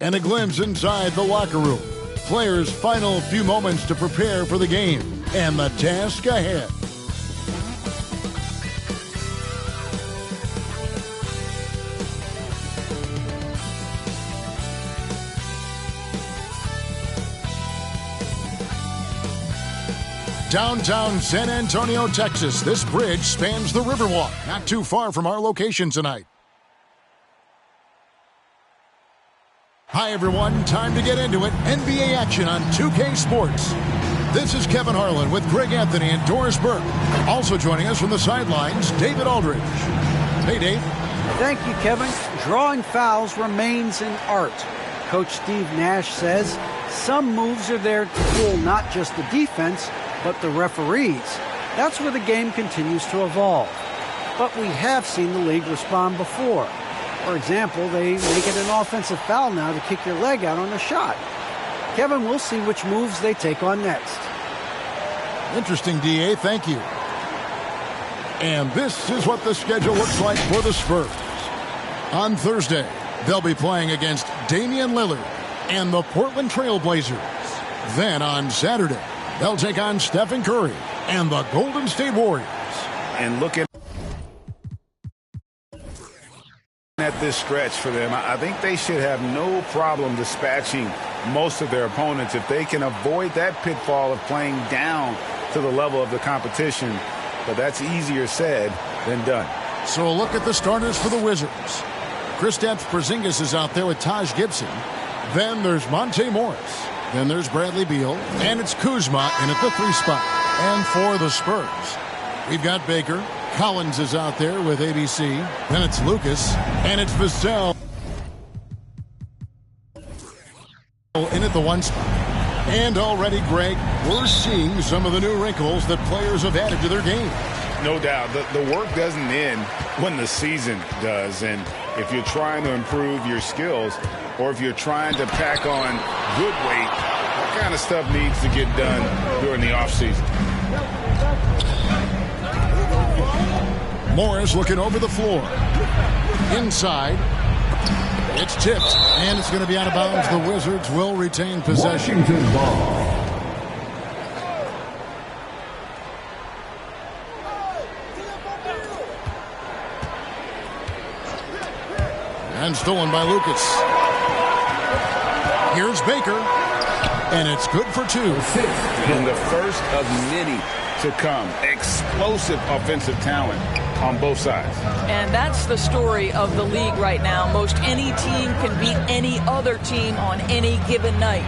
And a glimpse inside the locker room. Players' final few moments to prepare for the game and the task ahead. Downtown San Antonio, Texas. This bridge spans the Riverwalk, not too far from our location tonight. Hi, everyone. Time to get into it. NBA action on 2K Sports. This is Kevin Harlan with Greg Anthony and Doris Burke. Also joining us from the sidelines, David Aldridge. Hey, Dave. Thank you, Kevin. Drawing fouls remains an art. Coach Steve Nash says some moves are there to fool not just the defense, but the referees. That's where the game continues to evolve. But we have seen the league respond before. For example, they make it an offensive foul now to kick your leg out on a shot. Kevin, we'll see which moves they take on next. Interesting, D.A. Thank you. And this is what the schedule looks like for the Spurs. On Thursday, they'll be playing against Damian Lillard and the Portland Trail Blazers. Then on Saturday, they'll take on Stephen Curry and the Golden State Warriors. And look at this stretch for them. I think they should have no problem dispatching most of their opponents if they can avoid that pitfall of playing down to the level of the competition. But that's easier said than done. So a look at the starters for the Wizards. Kristaps Porzingis is out there with Taj Gibson. Then there's Monte Morris. Then there's Bradley Beal. And it's Kuzma in at the 3 spot. And for the Spurs, we've got Baker. Collins is out there with ABC. Then it's Lucas. And it's Vassell in at the 1 spot. And already, Greg, we're seeing some of the new wrinkles that players have added to their game. No doubt. The work doesn't end when the season does. And if you're trying to improve your skills or if you're trying to pack on good weight, that kind of stuff needs to get done during the offseason. Morris looking over the floor. Inside. It's tipped, and it's going to be out of bounds. The Wizards will retain possession. Washington ball. And stolen by Lucas. Here's Baker, and it's good for 2. And the first of many to come. Explosive offensive talent on both sides. And that's the story of the league right now. Most any team can beat any other team on any given night.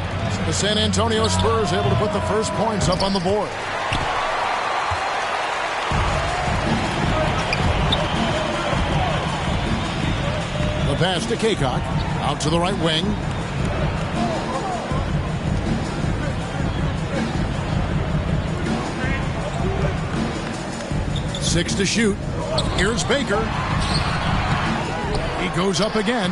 The San Antonio Spurs able to put the first points up on the board. The pass to Kaycock. Out to the right wing. Six to shoot. Here's Baker. He goes up again.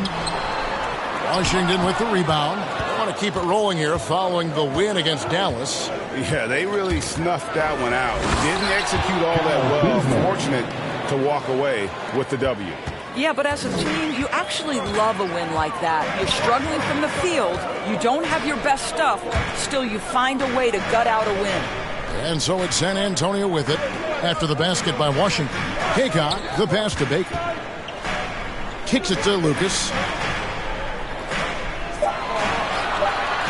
Washington with the rebound. They want to keep it rolling here following the win against Dallas. Yeah, they really snuffed that one out. Didn't execute all that well. Fortunate to walk away with the W. Yeah, but as a team, you actually love a win like that. You're struggling from the field. You don't have your best stuff. Still, you find a way to gut out a win. And so it's San Antonio with it after the basket by Washington. Kaycock, the pass to Baker. Kicks it to Lucas.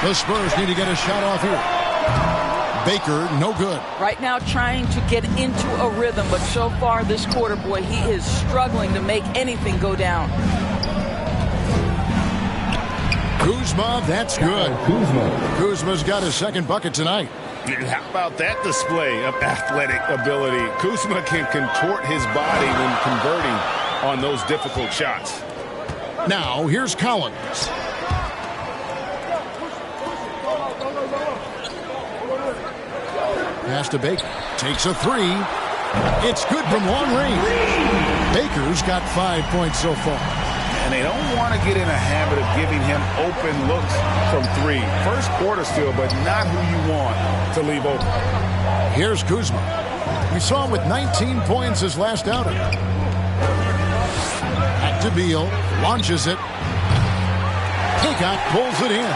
The Spurs need to get a shot off here. Baker, no good. Right now trying to get into a rhythm, but so far this quarter, boy, he is struggling to make anything go down. Kuzma, that's good. Kuzma's got his second bucket tonight. How about that display of athletic ability? Kuzma can contort his body when converting on those difficult shots. Now, here's Collins. Pass to Baker. Takes a 3. It's good from long range. Baker's got 5 points so far. And they don't want to get in a habit of giving him open looks from 3. First quarter still, but not who you want to leave open. Here's Kuzma. We saw him with 19 points his last outing. Back to Beal. Launches it. Kaycock pulls it in.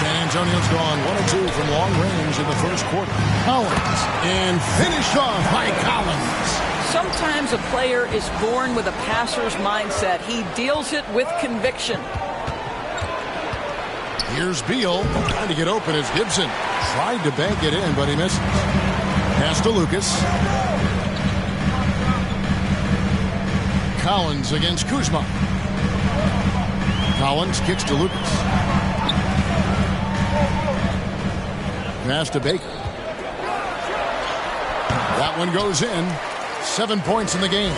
San Antonio's gone 1 of 2 from long range in the first quarter. Collins, and finished off by Collins. Sometimes a player is born with a passer's mindset. He deals it with conviction. Here's Beal trying to get open as Gibson tried to bank it in, but he misses. Pass to Lucas. Collins against Kuzma. Collins kicks to Lucas. Pass to Baker. That one goes in. 7 points in the game.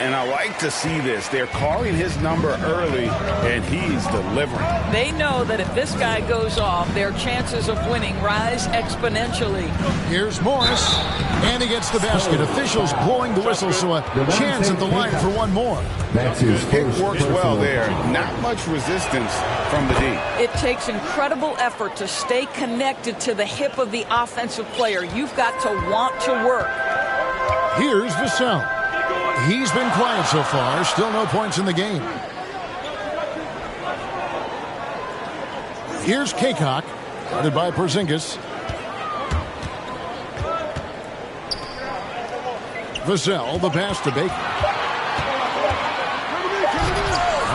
And I like to see this. They're calling his number early, and he's delivering. They know that if this guy goes off, their chances of winning rise exponentially. Here's Morris, and he gets the basket. Officials blowing the whistle, so a chance at the line for one more. It works well there. Not much resistance from the D. It takes incredible effort to stay connected to the hip of the offensive player. You've got to want to work. Here's Vassell. He's been quiet so far. Still no points in the game. Here's Kaycock, guarded by Porzingis. Vassell, the pass to Baker.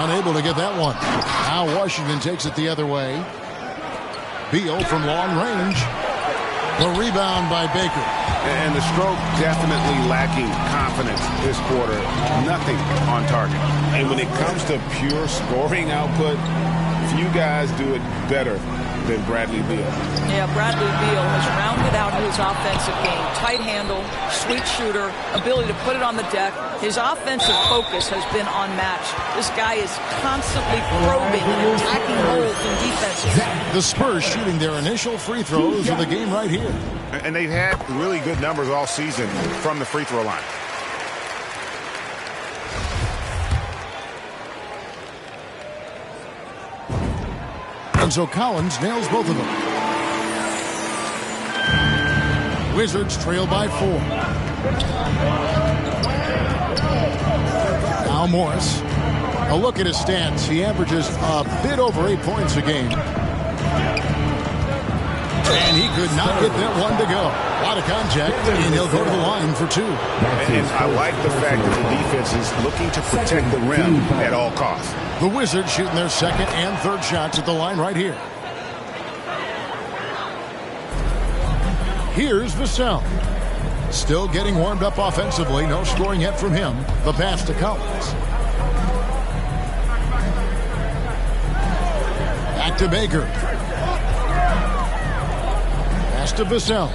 Unable to get that one. Now Washington takes it the other way. Beal from long range. The rebound by Baker. And the stroke definitely lacking confidence this quarter. Nothing on target. And when it comes to pure scoring output, few guys do it better than Bradley Beal. Yeah, Bradley Beal has rounded out his offensive game. Tight handle, sweet shooter, ability to put it on the deck. His offensive focus has been unmatched. This guy is constantly probing and attacking holes in defenses. The Spurs shooting their initial free throws of the game right here. And they've had really good numbers all season from the free throw line. And so Collins nails both of them. Wizards trail by 4. Now Morris. A look at his stats. He averages a bit over 8 points a game. And he could not get that one to go. A lot of contact, and he'll go to the line for 2. And I like the fact that the defense is looking to protect the rim at all costs. The Wizards shooting their second and third shots at the line right here. Here's Vassell. Still getting warmed up offensively. No scoring yet from him. The pass to Collins. Back to Baker. Pass to Vassell.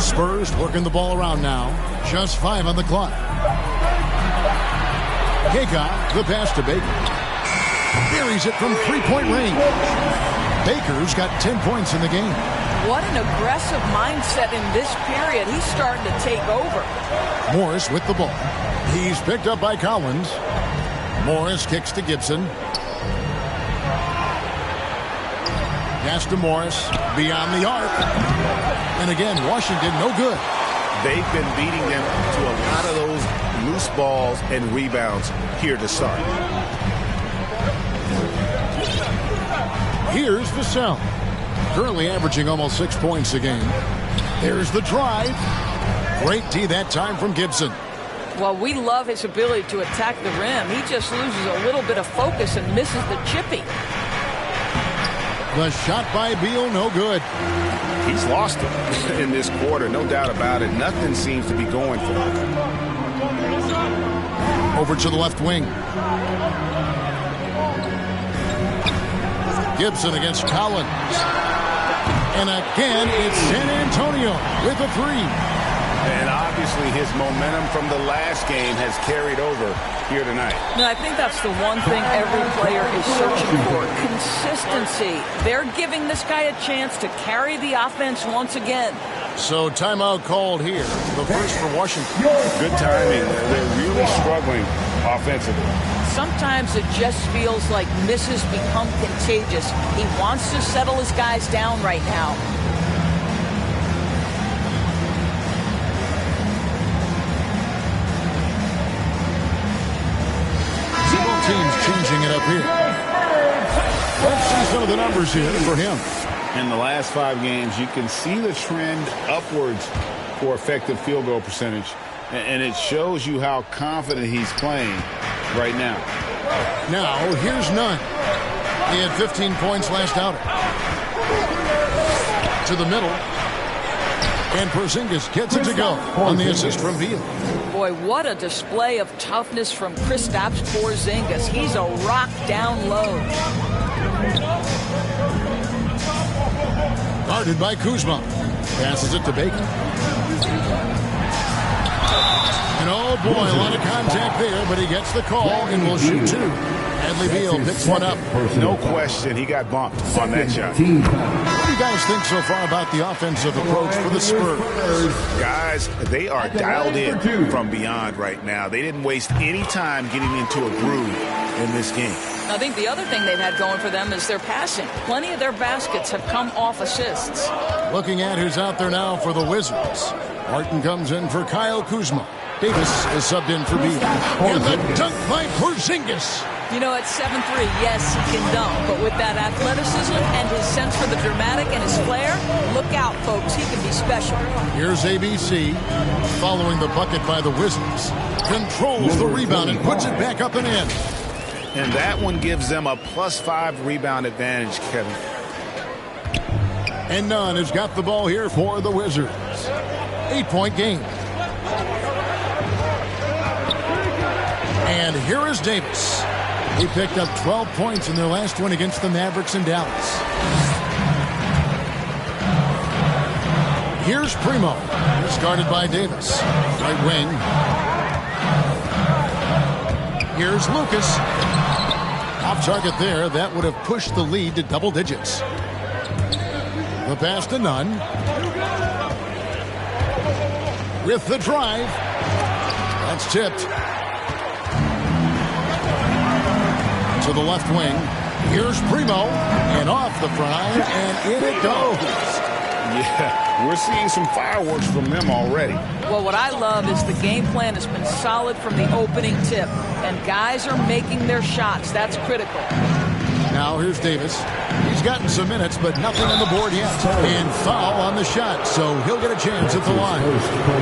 Spurs working the ball around now. Just 5 on the clock. Kaycock, the pass to Baker. Buries it from three-point range. Baker's got 10 points in the game. What an aggressive mindset in this period. He's starting to take over. Morris with the ball. He's picked up by Collins. Morris kicks to Gibson. Pass to Morris. Beyond the arc. And again, Washington no good. They've been beating them to a lot of those loose balls and rebounds here to start. Here's Vassell. Currently averaging almost 6 points a game. There's the drive. Great D that time from Gibson. Well, we love his ability to attack the rim. He just loses a little bit of focus and misses the chippy. The shot by Beal, no good. He's lost it in this quarter, no doubt about it. Nothing seems to be going for him. Over to the left wing. Gibson against Collins. And again, it's San Antonio with a 3. And obviously his momentum from the last game has carried over here tonight. No, I think that's the one thing every player is searching for. Consistency. They're giving this guy a chance to carry the offense once again. So timeout called here. The first for Washington. Good timing. They're really struggling offensively. Sometimes it just feels like misses become contagious. He wants to settle his guys down right now. Both teams changing it up here. Let's see some of the numbers here for him. In the last 5 games, you can see the trend upwards for effective field goal percentage. And it shows you how confident he's playing right now. Now, here's Nunn. He had 15 points last outing. To the middle. And Porzingis gets it to go on the assist from Beal. Boy, what a display of toughness from Kristaps Porzingis. He's a rock down low. Guarded by Kuzma. Passes it to Baker. And oh boy, a lot of contact there, but he gets the call and will shoot 2. Bradley Beal picks one up. No question, he got bumped on that shot. What do you guys think so far about the offensive approach for the Spurs? Guys, they are dialed in from beyond right now. They didn't waste any time getting into a groove in this game. I think the other thing they've had going for them is their passing. Plenty of their baskets have come off assists. Looking at who's out there now for the Wizards. Martin comes in for Kyle Kuzma. Davis is subbed in for Beal. And the dunk by Porzingis. You know, at 7'3", yes, he can dunk. But with that athleticism and his sense for the dramatic and his flair, look out, folks. He can be special. Here's ABC following the bucket by the Wizards. Controls the rebound and puts it back up and in. And that one gives them a +5 rebound advantage, Kevin. And Nunn has got the ball here for the Wizards. 8-point game. And here is Davis. He picked up 12 points in their last one against the Mavericks in Dallas. Here's Primo. He's guarded by Davis. Right wing. Here's Lucas. Off target there. That would have pushed the lead to double digits. The pass to Nunn. With the drive. That's tipped. To the left wing. Here's Primo. And off the drive. And in it goes. Yeah, we're seeing some fireworks from them already. Well, what I love is the game plan has been solid from the opening tip. And guys are making their shots. That's critical. Now here's Davis. He's gotten some minutes, but nothing on the board yet. And foul on the shot, so he'll get a chance at the line.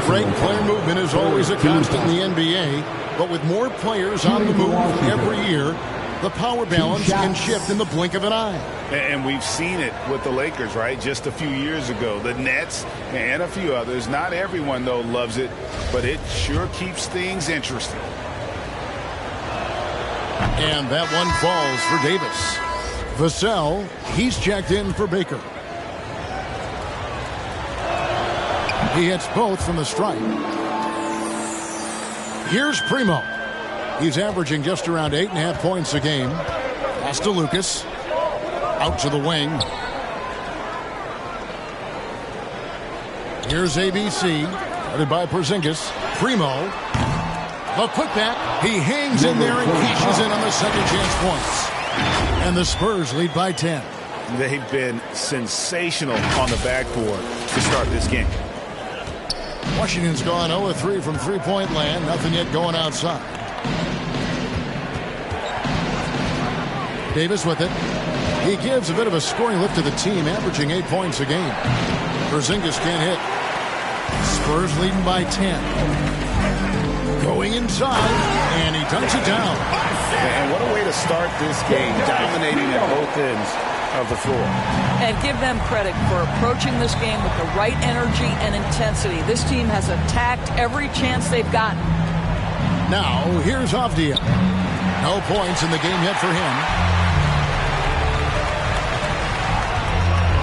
Great player movement is always a constant in the NBA, but with more players on the move every year, the power balance can shift in the blink of an eye. And we've seen it with the Lakers, right? Just a few years ago. The Nets and a few others. Not everyone, though, loves it, but it sure keeps things interesting. And that one falls for Davis. Vassell, he's checked in for Baker. He hits both from the stripe. Here's Primo. He's averaging just around 8.5 points a game. Pass to Lucas. Out to the wing. Here's ABC. Guarded by Porzingis. Primo. The putback. He hangs in there and cashes in on the second chance points. And the Spurs lead by 10. They've been sensational on the backboard to start this game. Washington's gone 0-3 from three-point land. Nothing yet going outside. Davis with it. He gives a bit of a scoring lift to the team, averaging 8 points a game. Porzingis can't hit. Spurs leading by 10. Going inside, and he dunks it down. And what a way to start this game, dominating at both ends of the floor. And give them credit for approaching this game with the right energy and intensity. This team has attacked every chance they've gotten. Now, here's Avdia. No points in the game yet for him.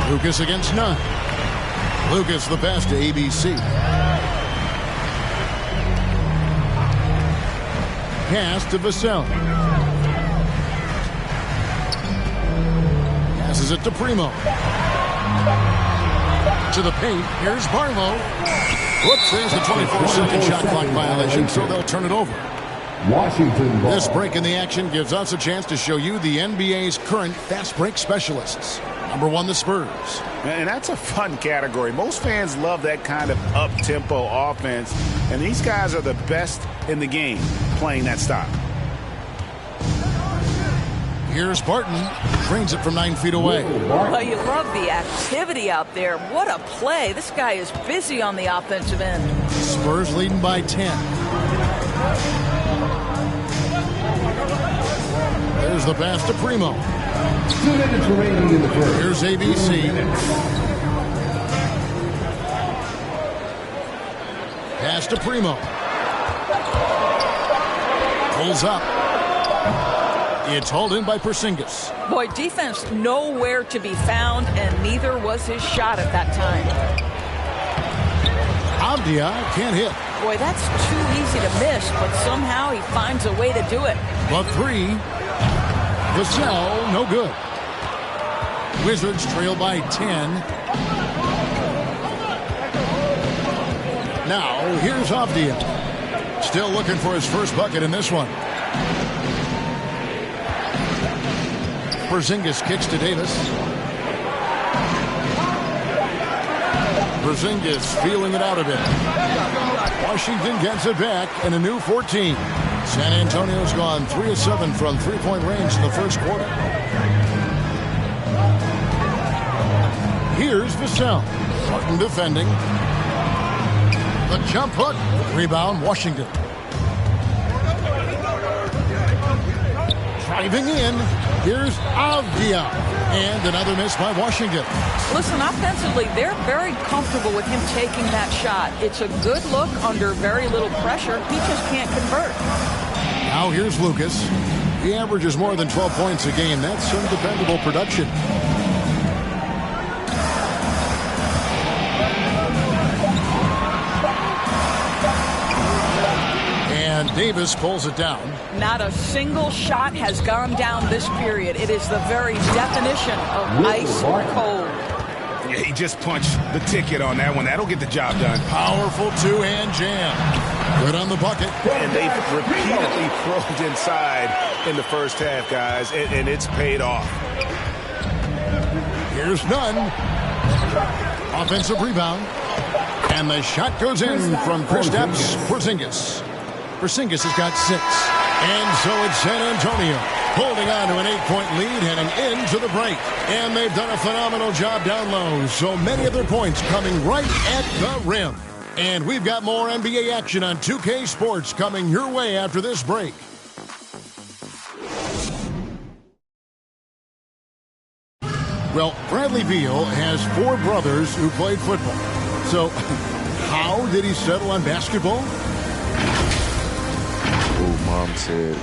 Lucas against Nunn. Lucas the pass to ABC. Pass to Vassell. Passes it to Primo. To the paint. Here's Barlow. Whoops, there's the 24-second shot clock violation, so they'll turn it over. Washington ball. This break in the action gives us a chance to show you the NBA's current fast break specialists. Number 1, the Spurs. And that's a fun category. Most fans love that kind of up-tempo offense, and these guys are the best in the game playing that style. Here's Barton. Drains it from 9 feet away. Well, you love the activity out there. What a play. This guy is busy on the offensive end. Spurs leading by 10. There's the pass to Primo. 2 minutes remaining in the first. Here's ABC. Pass to Primo. Pulls up. It's hauled in by Porzingis. Boy, defense nowhere to be found, and neither was his shot at that time. Avdia can't hit. Boy, that's too easy to miss, but somehow he finds a way to do it. But 3. Vassell, no good. Wizards trail by 10. Now, here's Avdia. Still looking for his first bucket in this one. Porzingis kicks to Davis. Porzingis feeling it out a bit. Washington gets it back and a new 14. San Antonio's gone 3 of 7 from three-point range in the first quarter. Here's Vassell. Barton defending. The jump hook. Rebound, Washington. Driving in. Here's Avdia. And another miss by Washington. Listen, offensively, they're very comfortable with him taking that shot. It's a good look under very little pressure. He just can't convert. Now here's Lucas. He averages more than 12 points a game. That's some dependable production. And Davis pulls it down. Not a single shot has gone down this period. It is the very definition of ice cold. Yeah, he just punched the ticket on that one. That'll get the job done. Powerful two-hand jam. Good on the bucket. And they've repeatedly probed inside in the first half, guys, and it's paid off. Here's Nunn. Offensive rebound. And the shot goes in from Kristaps Porzingis. Porzingis has got 6. And so it's San Antonio holding on to an 8-point lead heading into the break. And they've done a phenomenal job down low. So many of their points coming right at the rim. And we've got more NBA action on 2K Sports coming your way after this break. Well, Bradley Beal has 4 brothers who played football. So how did he settle on basketball? Mom said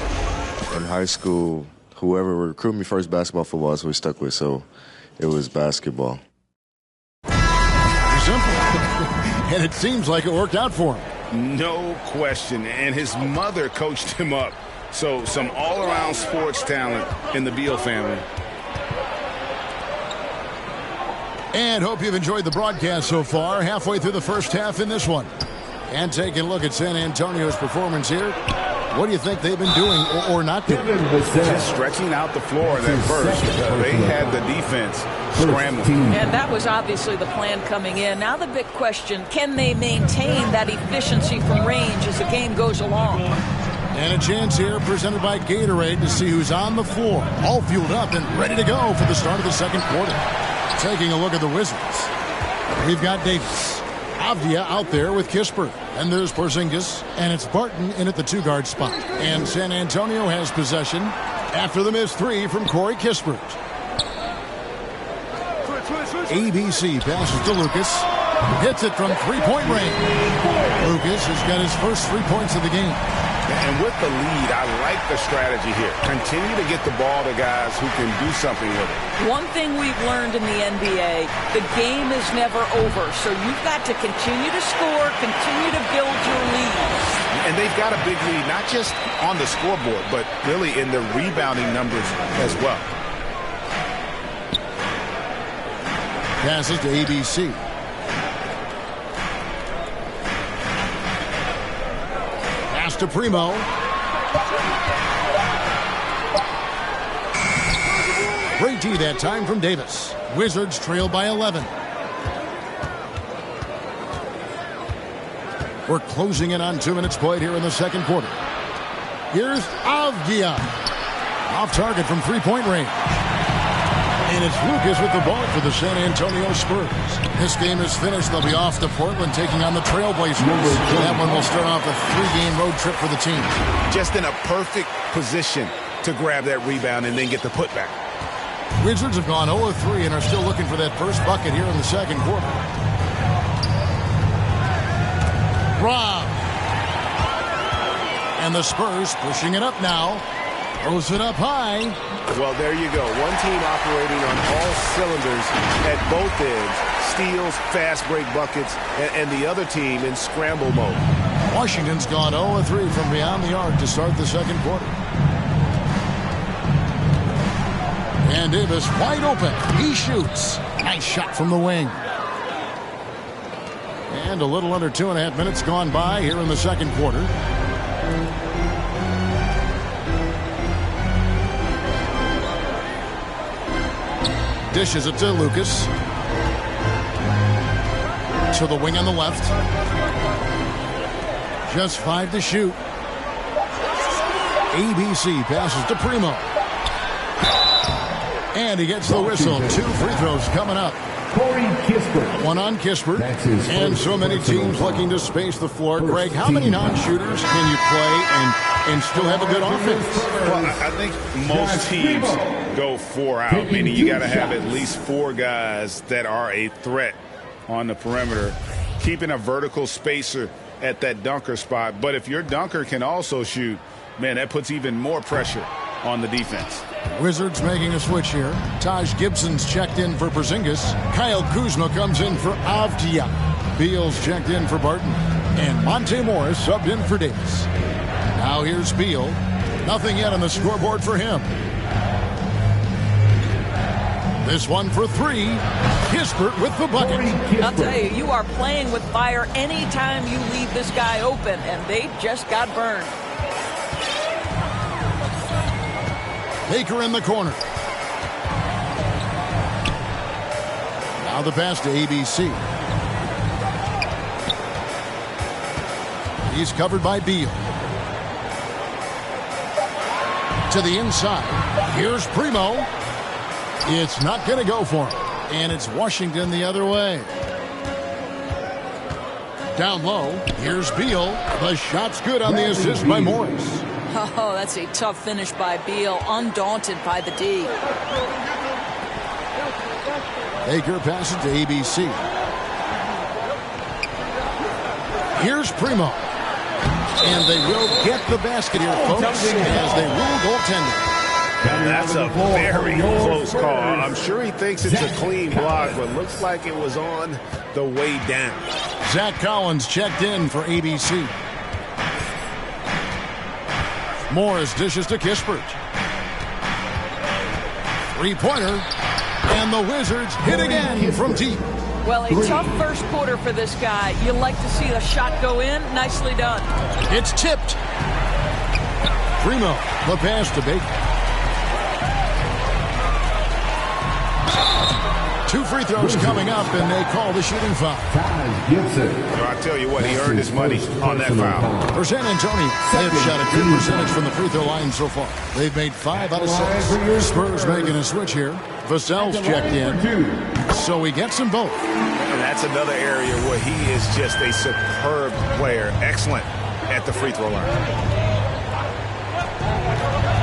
in high school, whoever recruited me first, basketball, football is what we stuck with. So it was basketball. Simple. And it seems like it worked out for him. No question. And his mother coached him up. So some all-around sports talent in the Beal family. And hope you've enjoyed the broadcast so far. Halfway through the first half in this one. And taking a look at San Antonio's performance here. What do you think they've been doing or not doing? Just stretching out the floor at first. They had the defense scrambling. And that was obviously the plan coming in. Now the big question, can they maintain that efficiency from range as the game goes along? And a chance here presented by Gatorade to see who's on the floor. All fueled up and ready to go for the start of the second quarter. Taking a look at the Wizards. We've got Davis. Avdia out there with Kispert. And there's Porzingis. And it's Barton in at the 2-guard spot. And San Antonio has possession after the missed 3 from Corey Kispert. ABC passes to Lucas. Hits it from 3-point range. Lucas has got his first 3 points of the game. And with the lead, I like the strategy here. Continue to get the ball to guys who can do something with it. One thing we've learned in the NBA, the game is never over. So you've got to continue to score, continue to build your lead. And they've got a big lead, not just on the scoreboard, but really in the rebounding numbers as well. Passes to ABC. Pass to Primo. Great D that time from Davis. Wizards trail by 11. We're closing in on 2 minutes played here in the second quarter. Here's Avdia. Off target from three-point range. And it's Lucas with the ball for the San Antonio Spurs. This game is finished. They'll be off to Portland taking on the Trailblazers. That one will start off a 3-game road trip for the team. Just in a perfect position to grab that rebound and then get the putback. Wizards have gone 0 of 3 and are still looking for that first bucket here in the second quarter. Rob. And the Spurs pushing it up now. Throws it up high. Well, there you go. One team operating on all cylinders at both ends. Steals, fast break buckets, and the other team in scramble mode. Washington's gone 0 of 3 from beyond the arc to start the second quarter. And Davis wide open. He shoots. Nice shot from the wing. And a little under 2.5 minutes gone by here in the second quarter. Dishes it to Lucas. To the wing on the left. Just 5 to shoot. ABC passes to Primo. And he gets the whistle. 2 free throws coming up. One on Kispert. And so many teams looking to space the floor. Greg, how many non-shooters can you play and still have a good offense? Well, I think most teams go 4 out, meaning you got to have at least 4 guys that are a threat on the perimeter, keeping a vertical spacer at that dunker spot. But if your dunker can also shoot, man, that puts even more pressure on the defense. Wizards making a switch here. Taj Gibson's checked in for Porzingis. Kyle Kuzma comes in for Avdia. Beal's checked in for Barton. And Monte Morris subbed in for Davis. Now here's Beal. Nothing yet on the scoreboard for him. This one for 3. Kispert with the bucket. I'll tell you, you are playing with fire anytime you leave this guy open, and they just got burned. Baker in the corner. Now the pass to ABC. He's covered by Beal. To the inside. Here's Primo. It's not going to go for him. And it's Washington the other way. Down low. Here's Beal. The shot's good on the assist by Morris. Oh, that's a tough finish by Beal, undaunted by the D. Baker passes to ABC. Here's Primo. And they will get the basket here, folks, as they rule goaltending. That's a very close call. I'm sure he thinks it's a clean block, but looks like it was on the way down. Zach Collins checked in for ABC. Morris dishes to Kispert. 3-pointer. And the Wizards hit again from deep. Well, a tough first quarter for this guy. You like to see the shot go in. Nicely done. It's tipped. Primo, the pass to Baker. 2 free throws coming up, and they call the shooting foul. I tell you what, he earned his money on that foul. For San Antonio, they have shot a good percentage from the free throw line so far. They've made 5 out of 6. Spurs making a switch here. Vassell's checked in, so he gets them both. And that's another area where he is just a superb player. Excellent at the free throw line.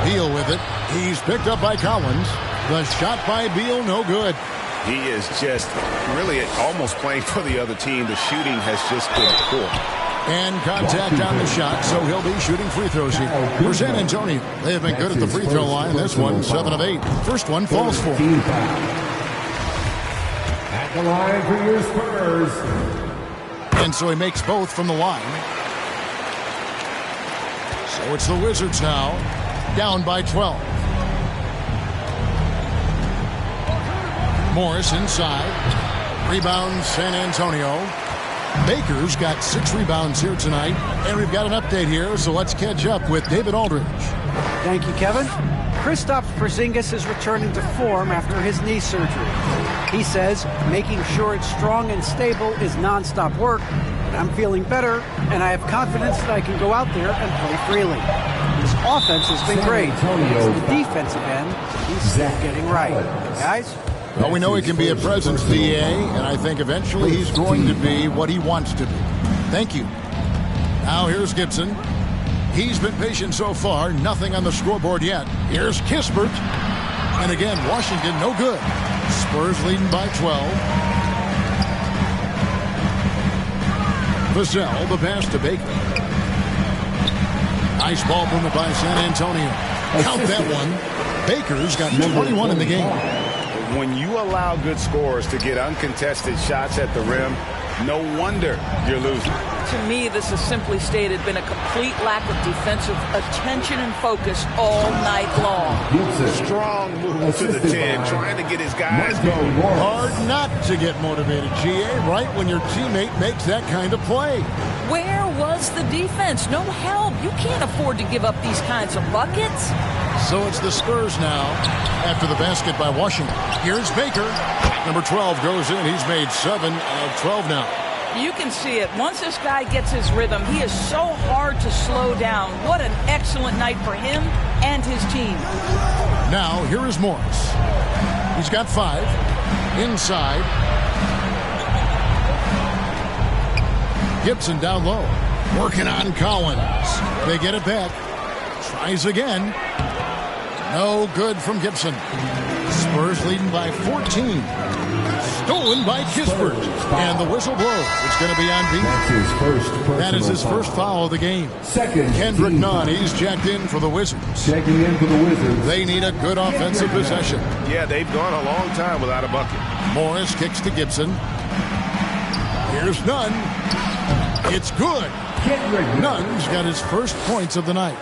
Beal with it. He's picked up by Collins. The shot by Beal, no good. He is just really almost playing for the other team. The shooting has just been poor. And contact on the shot, so he'll be shooting free throws here. For San Antonio, they have been good at the free throw line. This one, 7 of 8. First one falls for. At the line for your Spurs. And so he makes both from the line. So it's the Wizards now, down by 12. Morris inside. Rebound San Antonio. Baker's got 6 rebounds here tonight. And we've got an update here, so let's catch up with David Aldridge. Thank you, Kevin. Kristaps Porzingis is returning to form after his knee surgery. He says making sure it's strong and stable is nonstop work. I'm feeling better, and I have confidence that I can go out there and play freely. His offense has been great. It's the defensive end he's still getting right. Guys? Well, we know he can be a presence, VA, and I think eventually he's going to be what he wants to be. Thank you. Now here's Gibson. He's been patient so far. Nothing on the scoreboard yet. Here's Kispert. And again, Washington no good. Spurs leading by 12. Vassell, the pass to Baker. Nice ball movement by San Antonio. Count that one. Baker's got 21 in the game. When you allow good scorers to get uncontested shots at the rim, no wonder you're losing. To me, this has simply stated been a complete lack of defensive attention and focus all night long. Strong move to the 10, trying to get his guys going. Hard not to get motivated, GA, right when your teammate makes that kind of play. Where was the defense? No help. You can't afford to give up these kinds of buckets. So it's the Spurs now after the basket by Washington. Here's Baker. Number 12 goes in. He's made 7 of 12 now. You can see it. Once this guy gets his rhythm, he is so hard to slow down. What an excellent night for him and his team. Now, here is Morris. He's got 5. Inside. Gibson down low. Working on Collins. They get it back. Tries again. No good from Gibson. Spurs leading by 14. Stolen by Kispert. And the whistle blows. It's going to be on Beamer. That is his first foul of the game. Kendrick Nunn, he's checked in for the Wizards. Checking in for the Wizards. They need a good offensive possession. Yeah, they've gone a long time without a bucket. Morris kicks to Gibson. Here's Nunn. It's good. Nunn's got his first points of the night.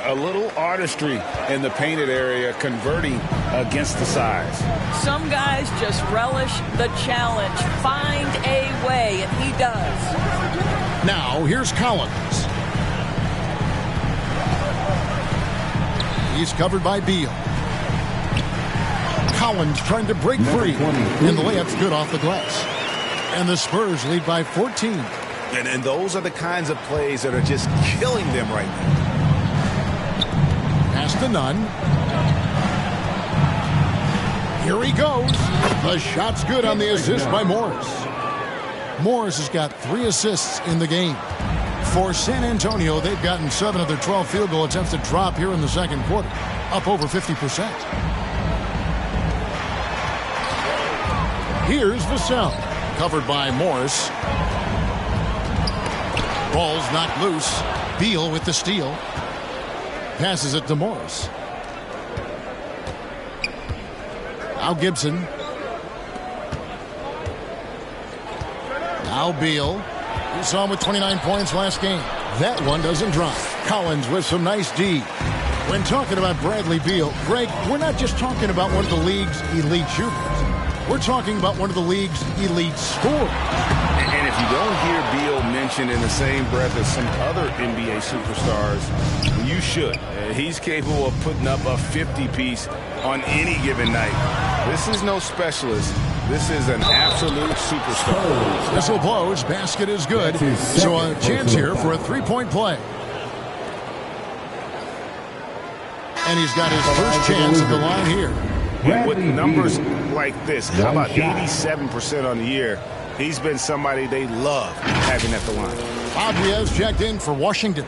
A little artistry in the painted area, converting against the size. Some guys just relish the challenge. Find a way, and he does. Now, here's Collins. He's covered by Beal. Collins trying to break free. And the layup's good off the glass. And the Spurs lead by 14. And those are the kinds of plays that are just killing them right now. Pass to Nunn. Here he goes. The shot's good on the assist by Morris. Morris has got 3 assists in the game. For San Antonio, they've gotten 7 of their 12 field goal attempts to drop here in the second quarter. Up over 50%. Here's Vassell. Covered by Morris. Ball's knocked loose. Beal with the steal. Passes it to Morris. Now Gibson. Now Beal. You saw him with 29 points last game. That one doesn't drop. Collins with some nice D. When talking about Bradley Beal, Greg, we're not just talking about one of the league's elite shooters. We're talking about one of the league's elite scorers. And if you don't hear Beal mentioned in the same breath as some other NBA superstars, you should. He's capable of putting up a 50-piece on any given night. This is no specialist. This is an absolute superstar. Whistle blows. Basket is good. So a chance here for a three-point play. And he's got his first chance at the line here. And with numbers like this, how about 87% on the year? He's been somebody they love having at the line. Fabriez checked in for Washington.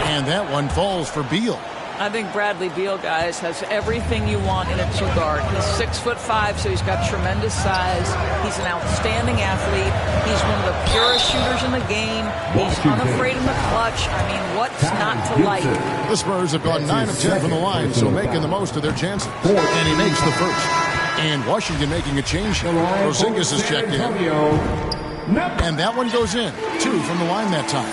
And that one falls for Beal. I think Bradley Beal, guys, has everything you want in a two-guard. He's 6'5", so he's got tremendous size. He's an outstanding athlete. He's one of the purest shooters in the game. He's unafraid in the clutch. I mean, what's not to like? The Spurs have gone 9 of 10 from the line, so making the most of their chances. And he makes the first. And Washington making a change. Porzingis is checked in. And that one goes in. 2 from the line that time.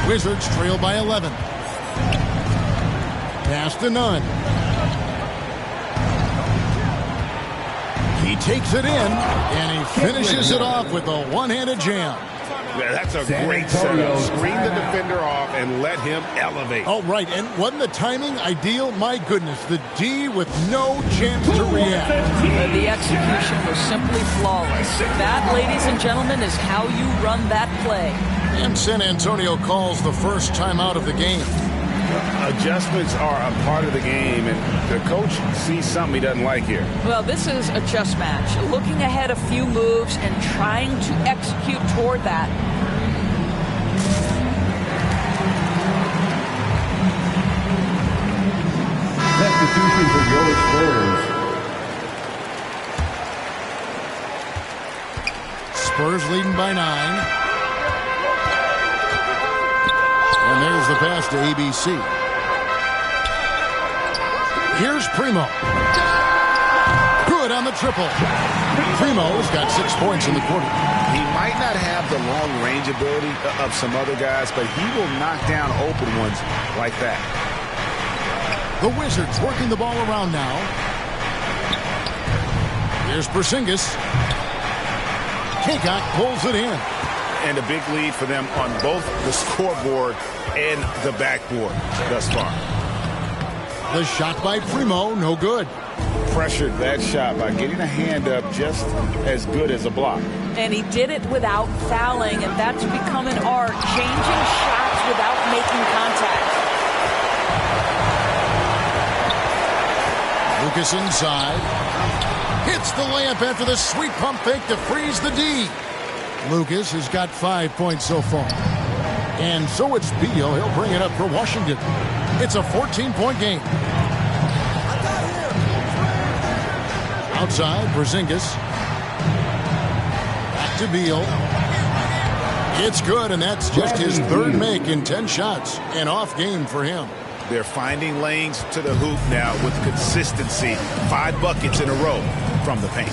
Wizards trail by 11. Pass to Nunn. He takes it in, and he finishes it off with a one-handed jam. Yeah, that's a great setup. Screen the defender off and let him elevate. Oh, right. And wasn't the timing ideal? My goodness, the D with no chance to react. The execution was simply flawless. That, ladies and gentlemen, is how you run that play. And San Antonio calls the first timeout of the game. Adjustments are a part of the game, and the coach sees something he doesn't like here. Well, this is a chess match. Looking ahead a few moves and trying to execute toward that. Substitution for your Spurs. Spurs leading by 9. And there's the pass to ABC. Here's Primo. Good on the triple. Primo's got 6 points in the quarter. He might not have the long range ability of some other guys, but he will knock down open ones like that. The Wizards working the ball around now. Here's Porzingis. Kaycock pulls it in. And a big lead for them on both the scoreboard and the backboard thus far. The shot by Primo, no good. Pressured that shot by getting a hand up just as good as a block. And he did it without fouling, and that's become an art, changing shots without making contact. Lucas inside. Hits the layup after the sweet pump fake to freeze the D. Lucas has got 5 points so far. And so it's Beal. He'll bring it up for Washington. It's a 14-point game. Outside, Porzingis. Back to Beal. It's good, and that's just his third make in 10 shots. An off game for him. They're finding lanes to the hoop now with consistency. 5 buckets in a row from the paint.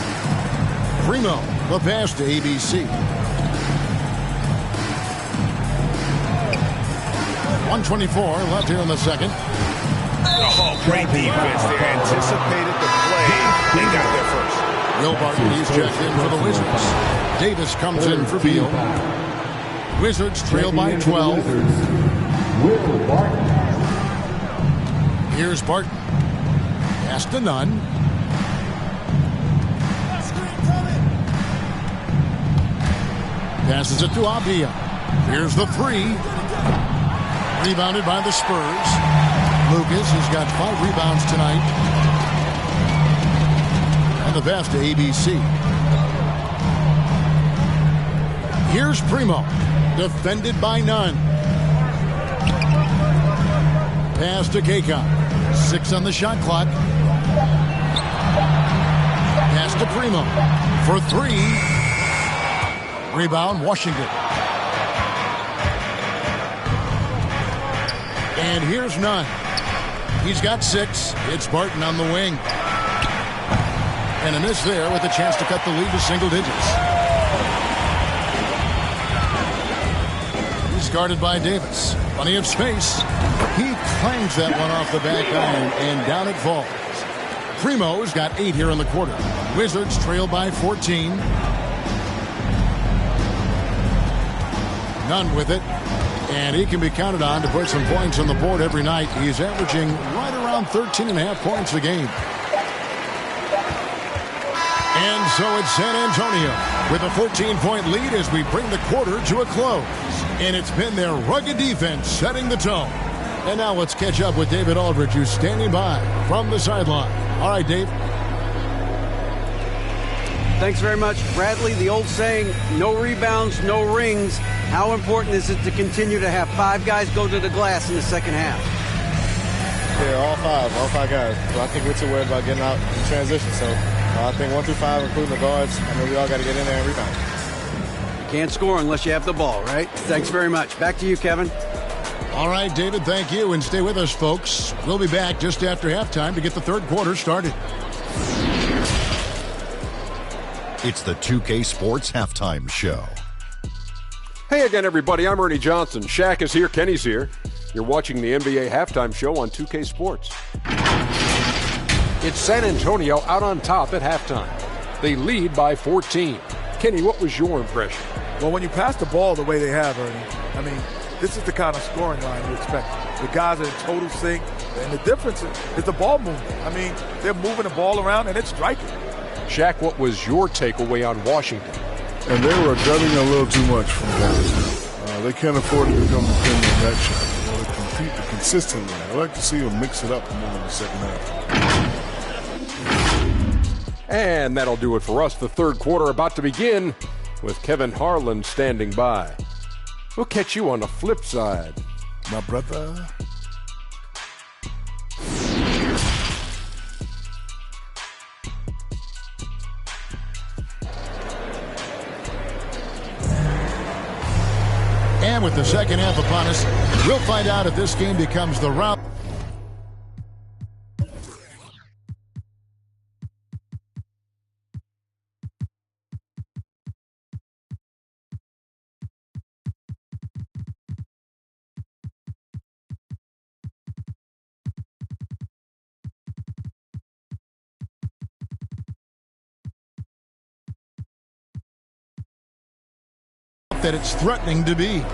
Primo, the pass to ABC. 1:24 left here in the second. Oh, great defense. They anticipated the play. They got there first. Will Barton, he's checked in for the Wizards. Davis comes in for Beal. Wizards trail by 12. Will Barton. Here's Barton. Pass to Nunn. Passes it to Abia. Here's the 3. Rebounded by the Spurs. Lucas has got 5 rebounds tonight. And the pass to ABC. Here's Primo. Defended by Nunn. Pass to Kaycock. 6 on the shot clock. Pass to Primo. For 3. Rebound, Washington. And here's Nunn. He's got 6. It's Barton on the wing. And a miss there with a chance to cut the lead to single digits. He's guarded by Davis. Plenty of space. He clangs that one off the back iron, and down it falls. Primo's got 8 here in the quarter. Wizards trail by 14. Nunn with it. And he can be counted on to put some points on the board every night. He's averaging right around 13.5 points a game. And so it's San Antonio with a 14-point lead as we bring the quarter to a close. And it's been their rugged defense setting the tone. And now let's catch up with David Aldridge, who's standing by from the sideline. All right, Dave. Thanks very much, Bradley. The old saying, no rebounds, no rings. How important is it to continue to have 5 guys go to the glass in the second half? Yeah, all 5 guys. So I think we're too worried about getting out in transition. So I think 1 through 5, including the guards, I mean, we all got to get in there and rebound. Can't score unless you have the ball, right? Thanks very much. Back to you, Kevin. All right, David, thank you. And stay with us, folks. We'll be back just after halftime to get the third quarter started. It's the 2K Sports Halftime Show. Hey again, everybody. I'm Ernie Johnson. Shaq is here. Kenny's here. You're watching the NBA Halftime Show on 2K Sports. It's San Antonio out on top at halftime. They lead by 14. Kenny, what was your impression? Well, when you pass the ball the way they have, Ernie, I mean, this is the kind of scoring line you expect. The guys are in total sync, and the difference is the ball movement. I mean, they're moving the ball around, and it's striking. Shaq, what was your takeaway on Washington? And they were gunning a little too much from downtown. They can't afford to become dependent on that shot. They compete consistently. I like to see them mix it up more in the second half. And that'll do it for us. The third quarter about to begin with Kevin Harlan standing by. We'll catch you on the flip side. My brother. And with the second half upon us, we'll find out if this game becomes the round. That it's threatening to be.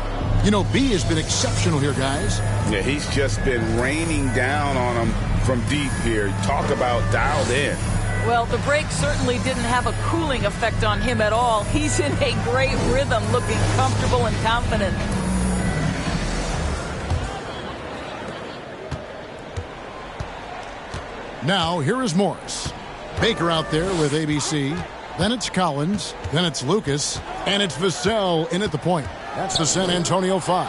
You know, B has been exceptional here, guys. Yeah, he's just been raining down on them from deep here. Talk about dialed in. Well, the break certainly didn't have a cooling effect on him at all. He's in a great rhythm, looking comfortable and confident. Now, here is Morris. Baker out there with ABC. Then it's Collins. Then it's Lucas. And it's Vassell in at the point. That's the San Antonio 5.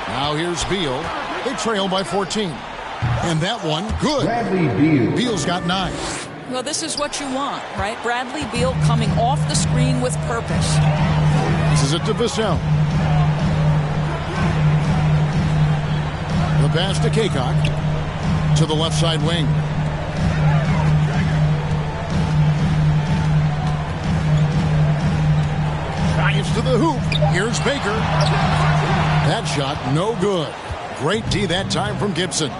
Now here's Beal. They trail by 14. And that one, good. Bradley Beal. Beal's got 9. Well, this is what you want, right? Bradley Beal coming off the screen with purpose. This is it to Vassell. The pass to Kaycock. To the left side wing. To the hoop. Here's Baker. That shot, no good. Great D that time from Gibson.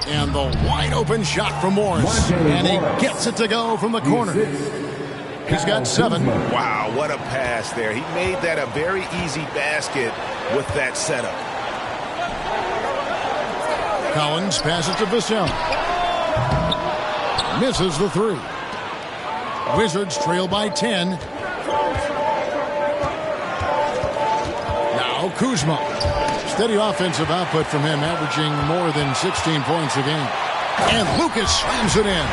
And the wide open shot from Morris. And he gets it to go from the corner. He's got 7. Wow, what a pass there. He made that a very easy basket with that setup. Collins passes to Vassell. Misses the 3. Wizards trail by 10. Kuzma. Steady offensive output from him, averaging more than 16 points a game. And Lucas slams it in.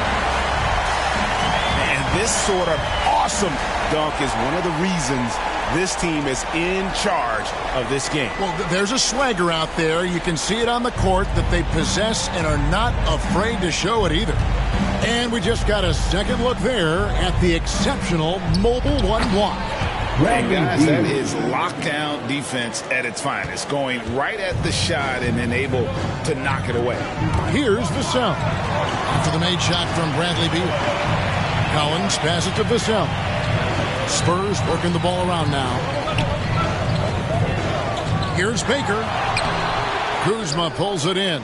And this sort of awesome dunk is one of the reasons this team is in charge of this game. Well, there's a swagger out there. You can see it on the court that they possess and are not afraid to show it either. And we just got a second look there at the exceptional mobile 1 block. And guys, that is lockdown defense at its finest, going right at the shot and then able to knock it away. Here's Vassell. After the made shot from Bradley Beal. Collins passes to Vassell. Spurs working the ball around now. Here's Baker. Kuzma pulls it in.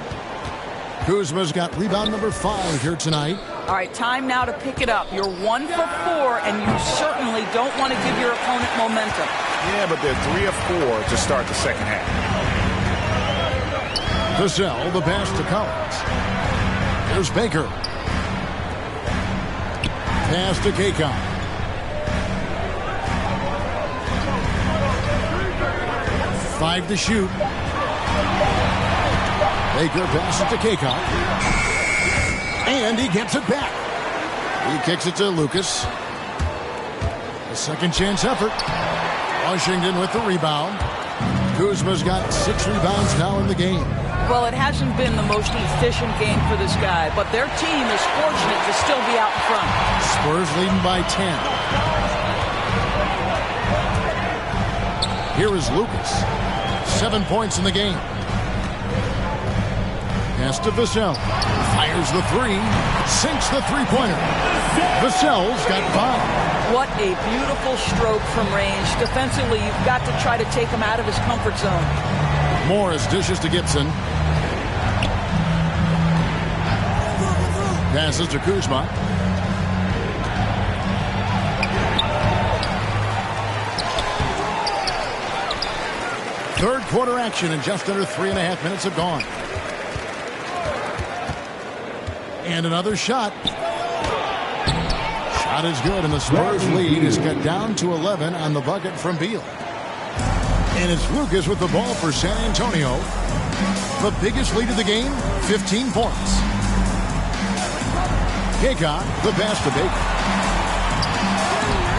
Kuzma's got rebound number 5 here tonight. All right, time now to pick it up. You're 1 for 4, and you certainly don't want to give your opponent momentum. Yeah, but they're 3 of 4 to start the second half. Vassell, the pass to Collins. Here's Baker. Pass to Kaycock. Five to shoot. Baker passes to Kaycock. And he gets it back. He kicks it to Lucas. A second chance effort. Washington with the rebound. Kuzma's got 6 rebounds now in the game. Well, it hasn't been the most efficient game for this guy, but their team is fortunate to still be out in front. Spurs leading by 10. Here is Lucas. 7 points in the game. Pass to Vassell. Fires the 3. Sinks the three-pointer. Vassell's got 5. What a beautiful stroke from range. Defensively, you've got to try to take him out of his comfort zone. Morris dishes to Gibson. Passes to Kuzma. Third quarter action and just under 3.5 minutes have gone. And another shot. Shot is good, and the Spurs lead is cut down to 11 on the bucket from Beal. And it's Lucas with the ball for San Antonio. The biggest lead of the game, 15 points. Kaycott, the pass to Baker.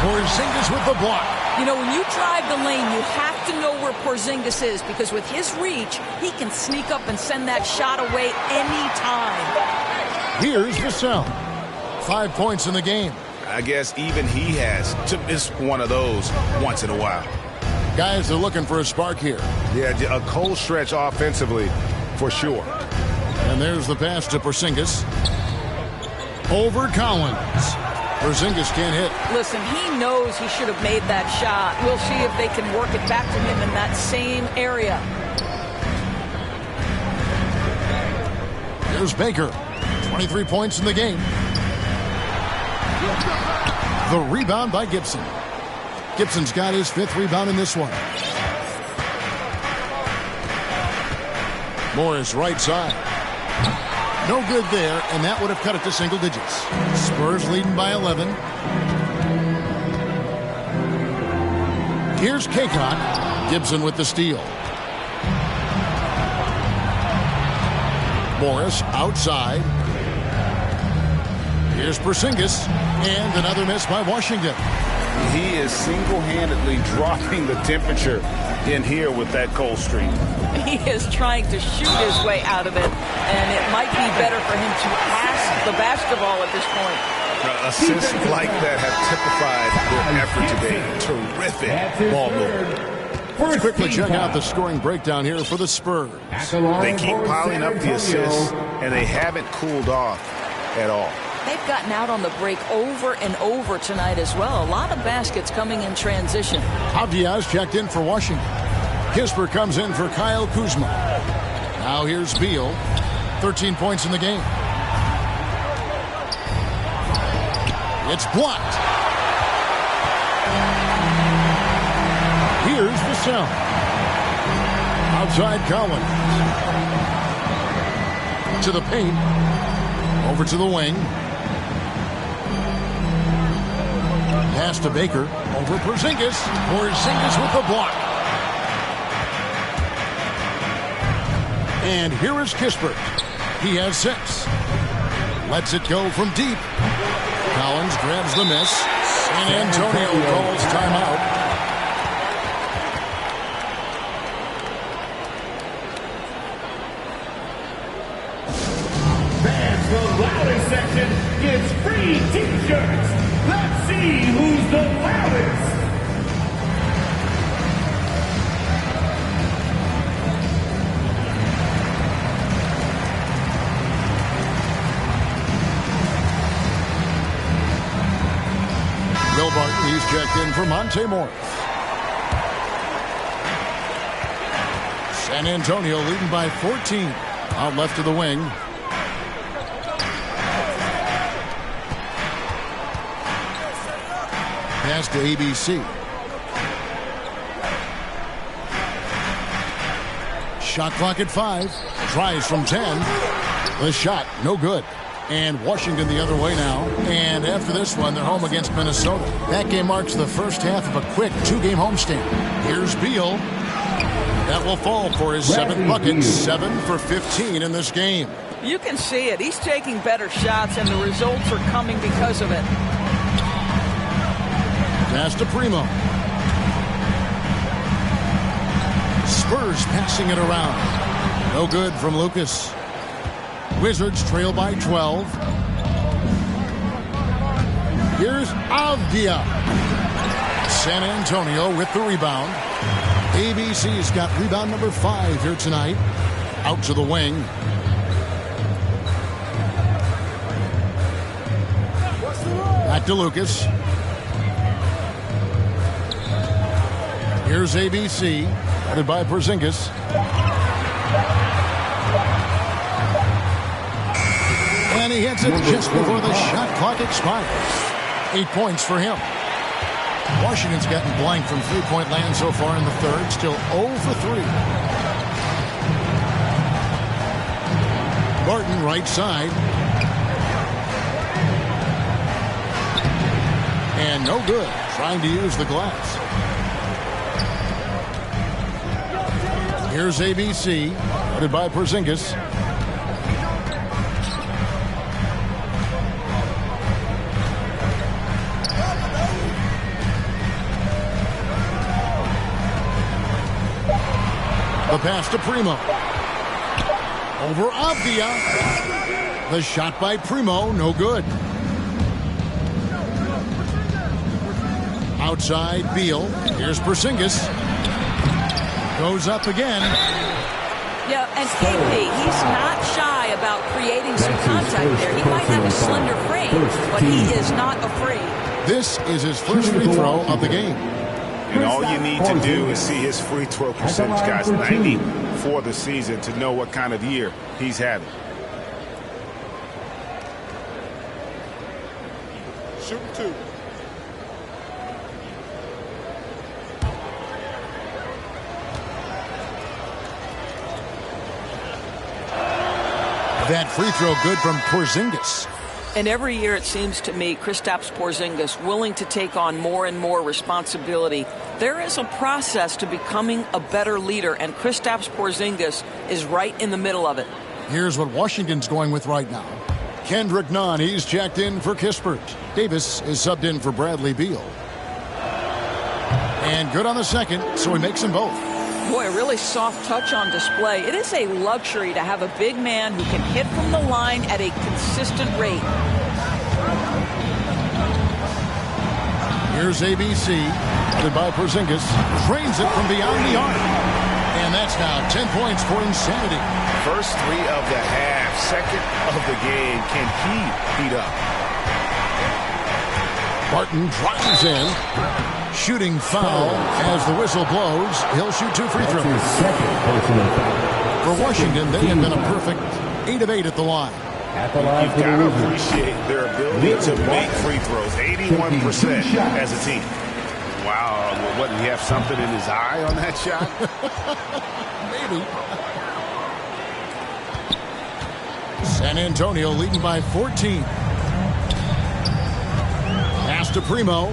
Porzingis with the block. You know, when you drive the lane, you have to know where Porzingis is, because with his reach, he can sneak up and send that shot away anytime. Here's Vassell. 5 points in the game. I guess even he has to miss one of those once in a while. Guys are looking for a spark here. Yeah, a cold stretch offensively for sure. And there's the pass to Porzingis. Over Collins. Porzingis can't hit. Listen, he knows he should have made that shot. We'll see if they can work it back to him in that same area. Here's Baker. 23 points in the game. The rebound by Gibson. Gibson's got his 5th rebound in this one. Morris right side. No good there, and that would have cut it to single digits. Spurs leading by 11. Here's Kaycott. Gibson with the steal. Morris outside. Here's Porzingis, and another miss by Washington. He is single-handedly dropping the temperature in here with that cold streak. He is trying to shoot his way out of it, and it might be better for him to pass the basketball at this point. Assists like that have typified their effort today. Terrific ball movement. Let's quickly check out the scoring breakdown here for the Spurs. They keep piling up the assists, and they haven't cooled off at all. They've gotten out on the break over and over tonight as well. A lot of baskets coming in transition. Diaz checked in for Washington. Kispert comes in for Kyle Kuzma. Now here's Beal. 13 points in the game. It's blocked. Here's Vassell. Outside Collins. To the paint. Over to the wing. Pass to Baker. Over Porzingis. Porzingis with the block. And here is Kispert. He has 6. Lets it go from deep. Collins grabs the miss. San Antonio calls timeout. Fans, the loudest section gets free t-shirts. Let's see who's the loudest. Will Barton, he's checked in for Monte Morris. San Antonio leading by 14. Out left of the wing. Pass to ABC. Shot clock at 5. Tries from 10. The shot, no good. And Washington the other way now. And after this one, they're home against Minnesota. That game marks the first half of a quick 2-game homestand. Here's Beal. That will fall for his 7th bucket. 7 for 15 in this game. You can see it. He's taking better shots, and the results are coming because of it. Pass to Primo. Spurs passing it around. No good from Lucas. Wizards trail by 12. Here's Avdia. San Antonio with the rebound. ABC's got rebound number 5 here tonight. Out to the wing. Back to Lucas. Here's ABC, headed by Porzingis. And he hits it just before the shot clock expires. 8 points for him. Washington's gotten blank from three-point land so far in the third. Still 0 for 3. Barton right side. And no good. Trying to use the glass. Here's ABC. Headed by Porzingis. The pass to Primo. Over Avdia. The shot by Primo, no good. Outside, Beal. Here's Porzingis. Goes up again. Yeah, and KP, he's not shy about creating some contact there. He might have a slender frame, but he is not afraid. This is his first free throw of the game. And all you need to do is see his free throw percentage, guys. 90 for the season to know what kind of year he's having. Shoot 2. That free throw good from Porzingis. And every year it seems to me Kristaps Porzingis willing to take on more and more responsibility. There is a process to becoming a better leader, and Kristaps Porzingis is right in the middle of it. Here's what Washington's going with right now. Kendrick Nunn, he's checked in for Kispert. Davis is subbed in for Bradley Beal. And good on the second, so he makes them both. Boy, a really soft touch on display. It is a luxury to have a big man who can hit from the line at a consistent rate. Here's ABC, headed by Porzingis. Drains it from beyond the arc. And that's now 10 points for Insanity. First 3 of the half, second of the game. Can he beat up? Barton drives in. Shooting foul as the whistle blows. He'll shoot 2 free throws. For Washington, they have been a perfect 8 of 8 at the line. You've got to appreciate their ability to make free throws. 81% as a team. Wow, what, did he have something in his eye on that shot? Maybe. San Antonio leading by 14. Pass to Primo.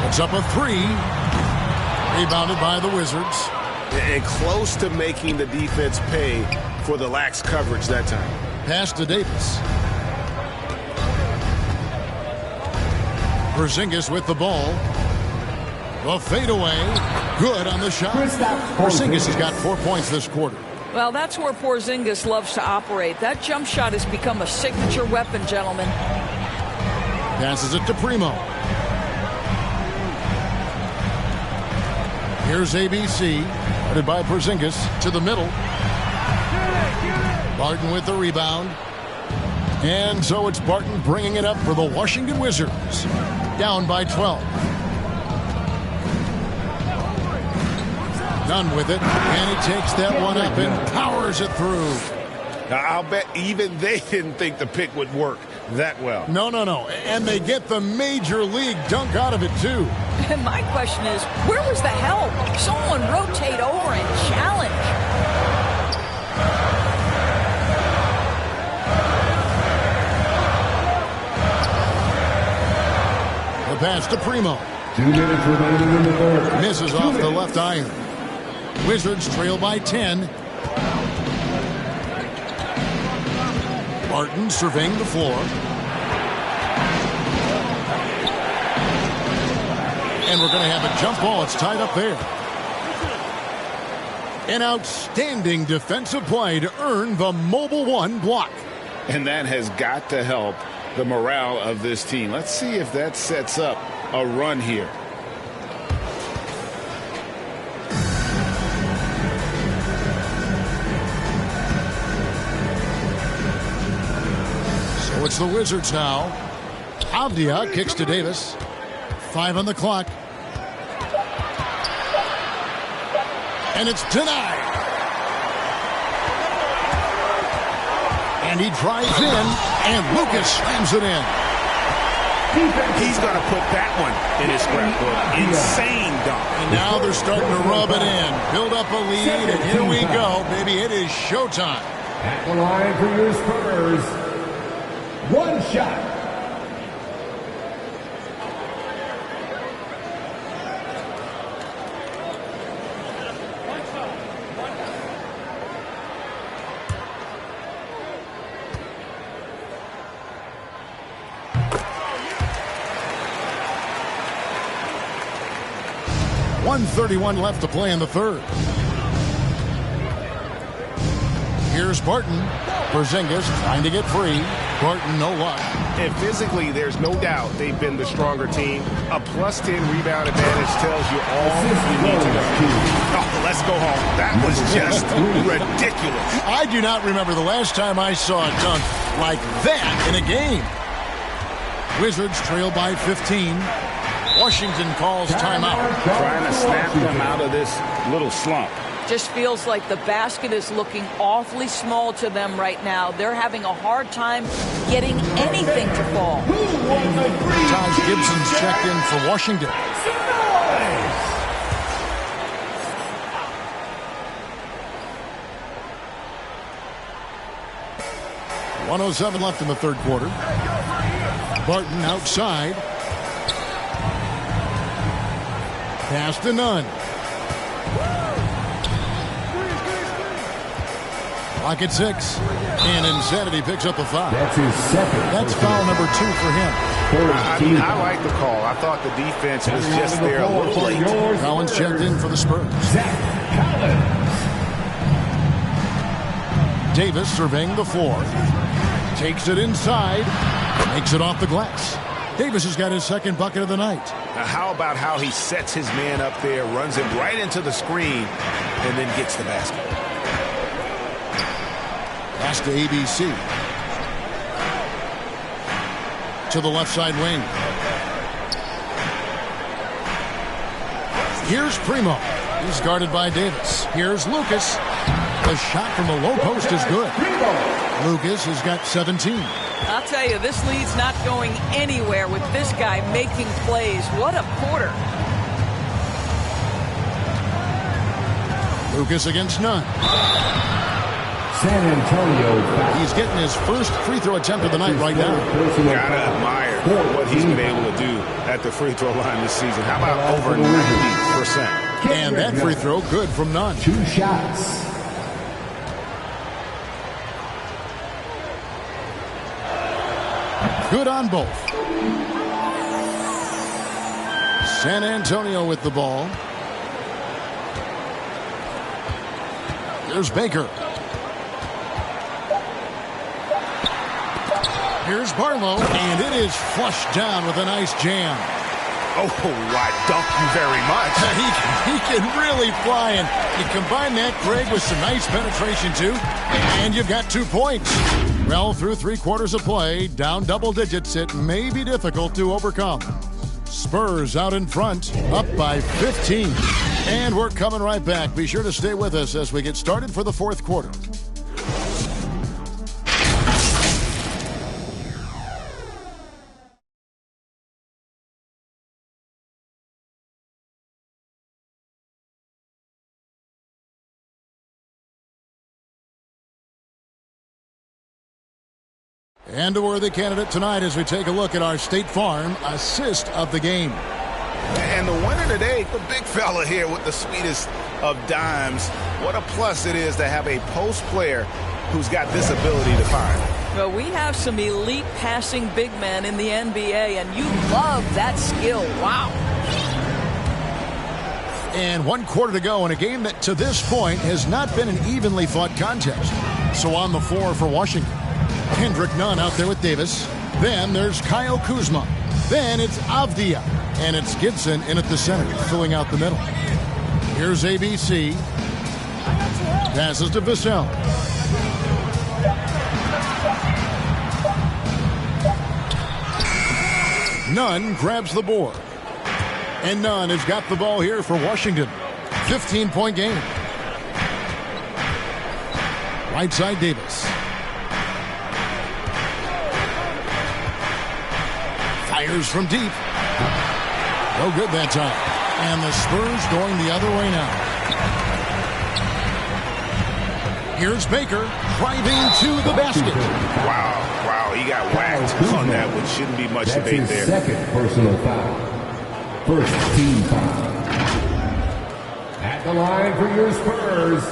It's up a 3. Rebounded by the Wizards. And close to making the defense pay for the lax coverage that time. Pass to Davis. Porzingis with the ball. The fadeaway. Good on the shot. Porzingis has got 4 points this quarter. Well, that's where Porzingis loves to operate. That jump shot has become a signature weapon, gentlemen. Passes it to Primo. Here's ABC, headed by Porzingis to the middle. Barton with the rebound. And so it's Barton bringing it up for the Washington Wizards. Down by 12. Nunn with it, and he takes that one up and powers it through. Now, I'll bet even they didn't think the pick would work that well. No. And they get the major league dunk out of it, too. And my question is, where was the help? Someone rotate over and challenge. The pass to Primo. 2 minutes remaining in the third. Misses off the left iron. Wizards trail by 10. Barton surveying the floor. And we're going to have a jump ball. It's tied up there. An outstanding defensive play to earn the Mobile One block. And that has got to help the morale of this team. Let's see if that sets up a run here. So it's the Wizards now. Avdia kicks to Davis. 5 on the clock. And it's denied. And he drives in, and Lucas slams it in. He's going to put that one in his scrapbook. Insane dunk. And now they're starting to rub it in. Build up a lead, and here we go, baby. It is showtime. At the line for your Spurs, one shot. .131 left to play in the third. Here's Barton. Porzingis trying to get free. Barton, no luck. And physically, there's no doubt they've been the stronger team. A +10 rebound advantage tells you all you need to know. Oh, let's go home. That was just ridiculous. I do not remember the last time I saw a dunk like that in a game. Wizards trail by 15. Washington calls timeout. Trying to snap them out of this little slump. Just feels like the basket is looking awfully small to them right now. They're having a hard time getting anything to fall. Taj Gibson's checked in for Washington. 1:07 left in the third quarter. Barton outside. Pass to Nunn. Clock at 6. And Insanity picks up a foul. That's his second. That's foul number 2 for him. I like the call. I thought the defense was just there a little late. Collins checked in for the Spurs. Davis surveying the floor. Takes it inside. Makes it off the glass. Davis has got his second bucket of the night. Now how about how he sets his man up there, runs him right into the screen, and then gets the basket. Pass to ABC. To the left side wing. Here's Primo. He's guarded by Davis. Here's Lucas. The shot from the low post is good. Lucas has got 17. I'll tell you, this lead's not going anywhere with this guy making plays. What a quarter. Lucas against Nunn. San Antonio. He's getting his first free throw attempt of the night right now. Gotta admire what he's been able to do at the free throw line this season. How about over 90%? And that free throw good from Nunn. 2 shots. Good on both. San Antonio with the ball. Here's Baker. Here's Barlow, and it is flushed down with a nice jam. Oh, I dunk you very much. He can really fly, and you combine that, Greg, with some nice penetration, too, and you've got 2 points. Well, through 3 quarters of play, down double digits, it may be difficult to overcome. Spurs out in front, up by 15. And we're coming right back. Be sure to stay with us as we get started for the fourth quarter. And a worthy candidate tonight as we take a look at our State Farm assist of the game. And the winner today, the big fella here with the sweetest of dimes. What a plus it is to have a post player who's got this ability to find. Well, we have some elite passing big men in the NBA, and you love that skill. Wow. And 1 quarter to go in a game that to this point has not been an evenly fought contest. So on the floor for Washington, Kendrick Nunn out there with Davis. Then there's Kyle Kuzma. Then it's Avdia. And it's Gibson in at the center, filling out the middle. Here's ABC. Passes to Vassell. Nunn grabs the board. And Nunn has got the ball here for Washington. 15-point game. Right side Davis. Fires from deep. No good that time. And the Spurs going the other way now. Here's Baker driving to the basket. Wow, he got whacked on that one. Shouldn't be much debate there. Second personal foul. First team foul. At the line for your Spurs,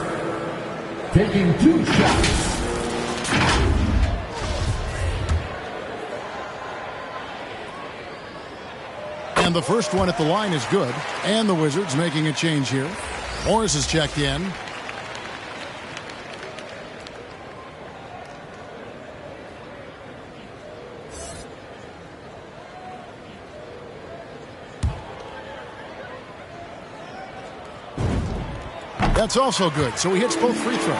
taking 2 shots. And the first one at the line is good. And the Wizards making a change here. Morris is checked in. That's also good. So he hits both free throws.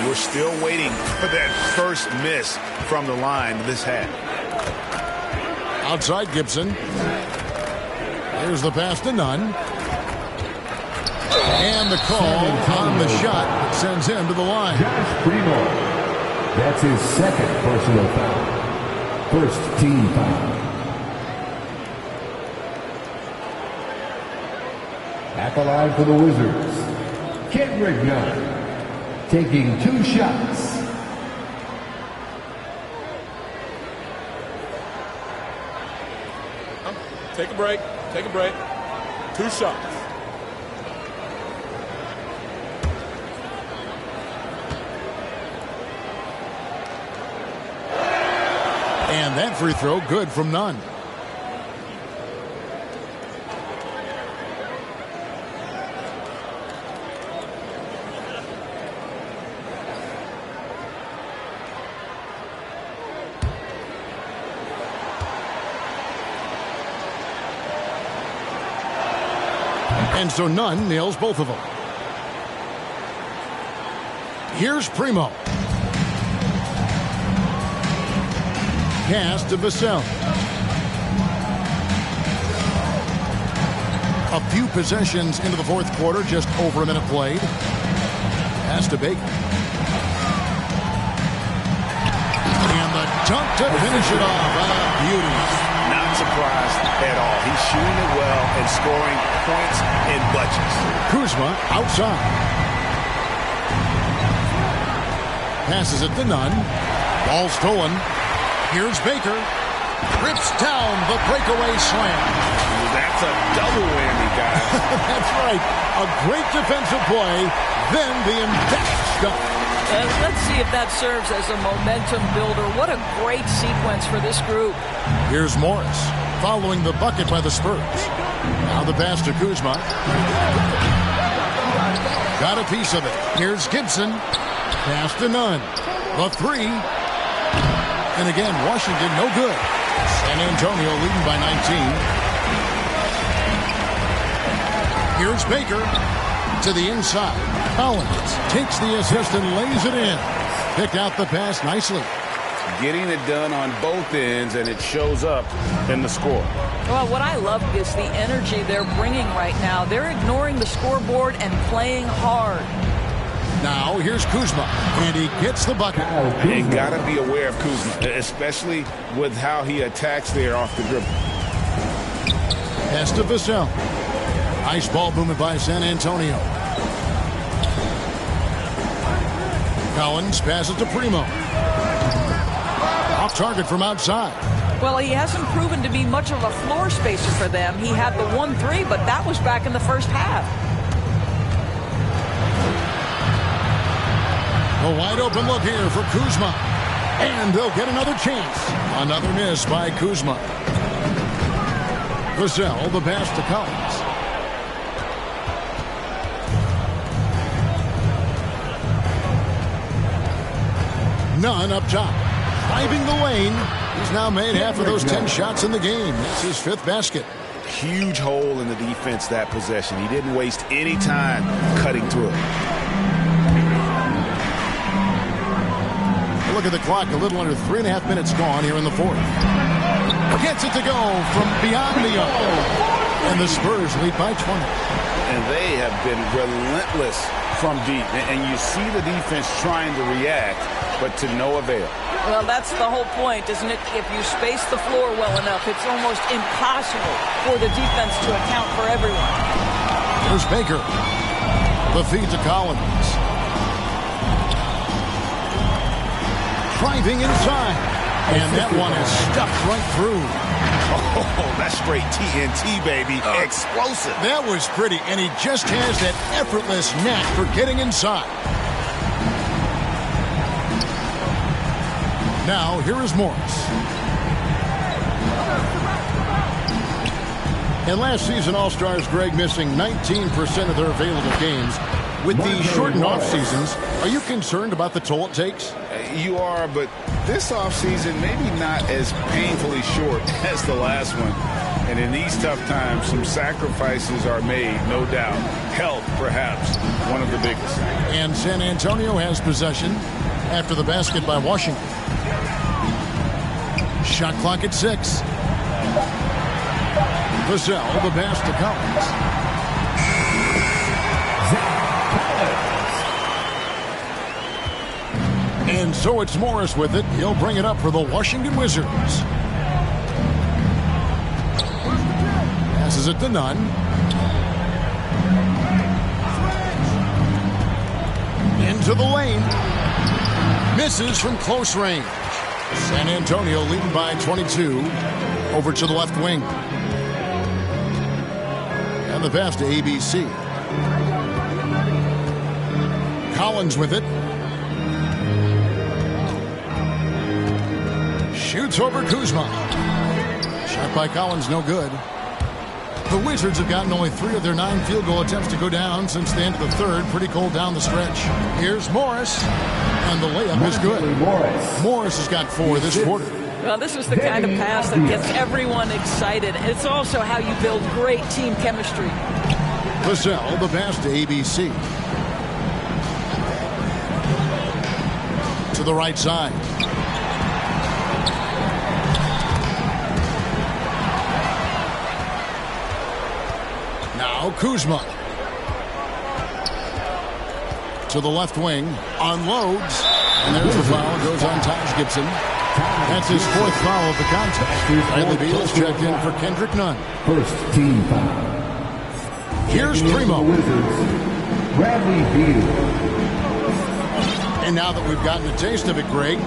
We're still waiting for that first miss from the line this half. Outside Gibson. Here's the pass to Nunn. And the call on the shot that sends him to the line. Josh Primo. That's his second personal foul. First team foul. At the line for the Wizards, Kendrick Nunn, taking 2 shots. Take a break. Take a break. 2 shots. And that free throw good from Nunn. And so Nunn nails both of them. Here's Primo. Pass to Vassell. A few possessions into the fourth quarter, just over a minute played. Pass to Baker. And the dunk to finish it off. Beauty. Not surprised at all. He's shooting it well and scoring points in bunches. Kuzma outside. Passes it to Nunn. Ball stolen. Here's Baker. Rips down the breakaway slam. That's a double whammy, guys. That's right. A great defensive play, then the embedded stuff. Let's see if that serves as a momentum builder. What a great sequence for this group. Here's Morris following the bucket by the Spurs. Now the pass to Kuzma. Got a piece of it. Here's Gibson. Pass to Nunn. The 3. And again, Washington no good. San Antonio leading by 19. Here's Baker to the inside. Collins takes the assist and lays it in. Picked out the pass nicely. Getting it done on both ends, and it shows up in the score. Well, what I love is the energy they're bringing right now. They're ignoring the scoreboard and playing hard. Now here's Kuzma, and he gets the bucket. You got to be aware of Kuzma, especially with how he attacks there off the dribble. Pass to Vassell. Nice ball movement by San Antonio. Collins passes to Primo. Off target from outside. Well, he hasn't proven to be much of a floor spacer for them. He had the 1-3, but that was back in the first half. A wide open look here for Kuzma. And they'll get another chance. Another miss by Kuzma. Vassell, the pass to Collins. Nunn up top. Driving the lane. He's now made half of those 10 shots in the game. That's his 5th basket. Huge hole in the defense that possession. He didn't waste any time cutting through it. Look at the clock. A little under 3.5 minutes gone here in the fourth. Gets it to go from beyond the arc. And the Spurs lead by 20. And they have been relentless from deep. And you see the defense trying to react, but to no avail. Well, that's the whole point, isn't it? If you space the floor well enough, it's almost impossible for the defense to account for everyone. Here's Baker. The feed to Collins. Driving inside. And that one is stuffed right through. Oh, that's straight TNT, baby. Explosive. That was pretty, and he just has that effortless knack for getting inside. Now, here is Morris. And last season, All-Stars Greg missing 19% of their available games. With the shortened off-seasons, are you concerned about the toll it takes? You are, but this offseason maybe not as painfully short as the last one. And in these tough times, some sacrifices are made, no doubt. Health, perhaps, one of the biggest. And San Antonio has possession after the basket by Washington. Shot clock at 6. Vassell, the pass to Collins. And so it's Morris with it. He'll bring it up for the Washington Wizards. Passes it to Nunn. Into the lane. Misses from close range. San Antonio leading by 22. Over to the left wing. And the pass to ABC. Collins with it. Shoots over Kuzma. Shot by Collins, no good. The Wizards have gotten only 3 of their 9 field goal attempts to go down since the end of the third. Pretty cold down the stretch. Here's Morris. And the layup is good. Morris has got 4 this quarter. Well, this is the kind of pass that gets everyone excited. It's also how you build great team chemistry. Vassell, the pass to ABC. To the right side. Now Kuzma. To the left wing. Unloads. And there's the foul. Goes on Taj Gibson. That's his 4th foul of the contest. Bradley Beal's checked in for Kendrick Nunn. First team foul. Here's Primo. Bradley Beal. And now that we've gotten a taste of it, Greg,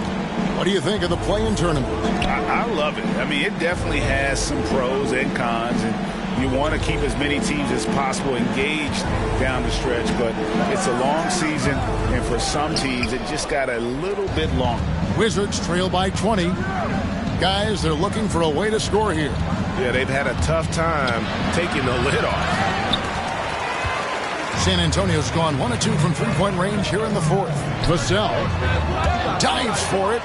what do you think of the play-in tournament? I love it. I mean, it definitely has some pros and cons, and you want to keep as many teams as possible engaged down the stretch, but it's a long season, and for some teams, it just got a little bit longer. Wizards trail by 20. Guys, they're looking for a way to score here. Yeah, they've had a tough time taking the lid off. San Antonio's gone 1 of 2 from three-point range here in the 4th. Vassell dives for it,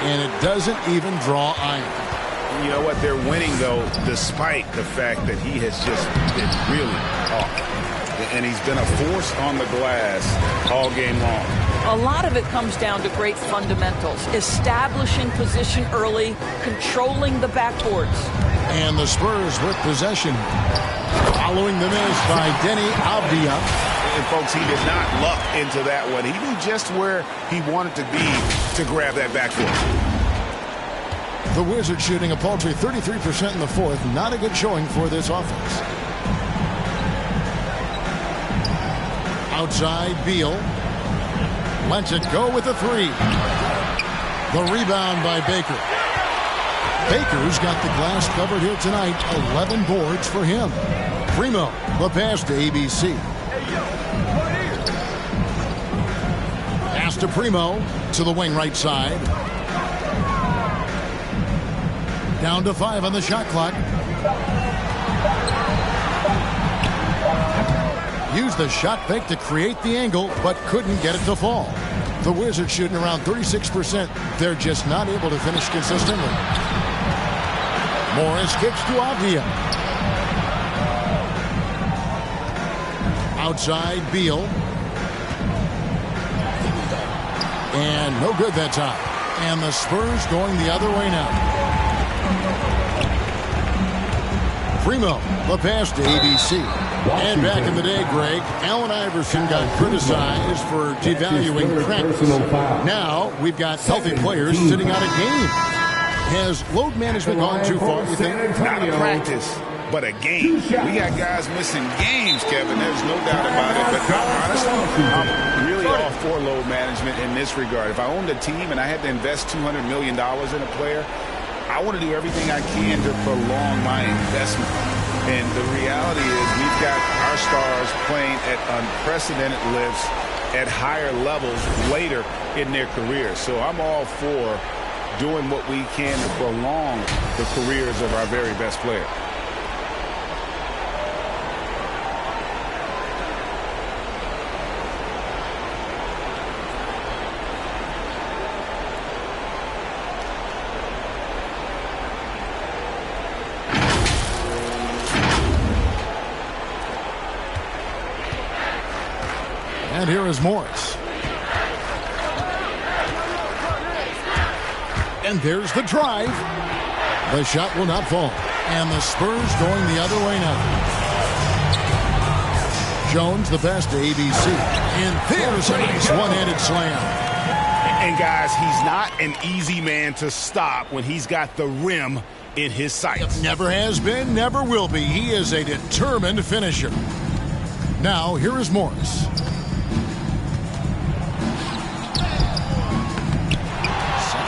and it doesn't even draw iron. You know what? They're winning, though, despite the fact that he has just been really off. And he's been a force on the glass all game long. A lot of it comes down to great fundamentals. Establishing position early, controlling the backboards. And the Spurs with possession. Following the miss by Denny Avdia. And, folks, he did not luck into that one. He knew just where he wanted to be to grab that backboard. The Wizards shooting a paltry 33% in the 4th. Not a good showing for this offense. Outside, Beal. Lets it go with a 3. The rebound by Baker. Baker's got the glass covered here tonight. 11 boards for him. Primo, the pass to ABC. Pass to Primo, to the wing right side. Down to 5 on the shot clock. Used the shot fake to create the angle, but couldn't get it to fall. The Wizards shooting around 36%. They're just not able to finish consistently. Morris kicks to Avdia. Outside, Beal. And no good that time. And the Spurs going the other way now. Primo, the pass to ABC. And back in the day, Greg, Allen Iverson got criticized for devaluing practice. Now we've got healthy players sitting out a game. Has load management gone too far, you think? Not a practice, but a game. We got guys missing games, Kevin. There's no doubt about it. But honestly, I'm really all for load management in this regard. If I owned a team and I had to invest $200 million in a player, I want to do everything I can to prolong my investment. And the reality is we've got our stars playing at unprecedented lifts at higher levels later in their careers. So I'm all for doing what we can to prolong the careers of our very best players. And here is Morris. And there's the drive. The shot will not fall. And the Spurs going the other way now. Jones, the best to ABC. And there's a nice one-handed slam. And guys, he's not an easy man to stop when he's got the rim in his sights. Never has been, never will be. He is a determined finisher. Now, here is Morris.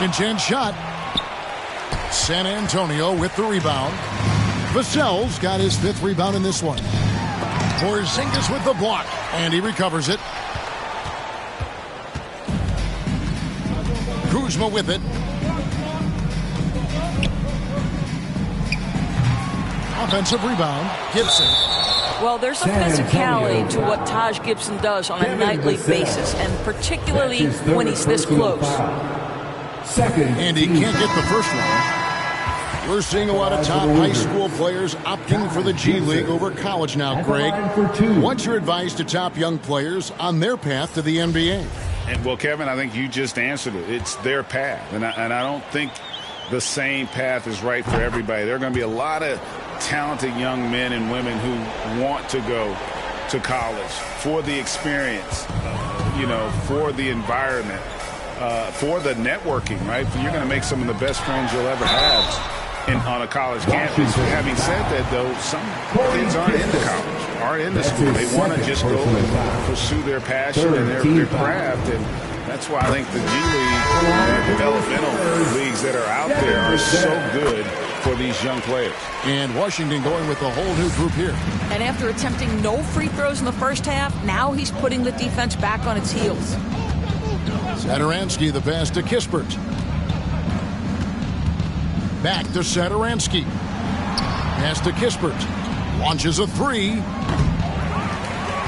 Second chance shot. San Antonio with the rebound. Vassell's got his 5th rebound in this one. Porzingis with the block, and he recovers it. Kuzma with it. Offensive rebound, Gibson. Well, there's a physicality to what Taj Gibson does on a nightly basis, and particularly when he's this close. And he can't get the first one. We're seeing a lot of top high school players opting for the G League over college now, Greg. What's your advice to top young players on their path to the NBA? And, well, Kevin, I think you just answered it. It's their path. And I don't think the same path is right for everybody. There are going to be a lot of talented young men and women who want to go to college for the experience, for the environment. For the networking, right? You're going to make some of the best friends you'll ever have on a college campus. Having said that, though, some kids aren't into college, aren't into school. They want to just go and pursue their passion and their craft. And that's why I think the G League, developmental leagues that are out there are so good for these young players. And Washington going with a whole new group here. And after attempting no free throws in the first half, now he's putting the defense back on its heels. Satoransky, the pass to Kispert. Back to Satoransky. Pass to Kispert. Launches a 3.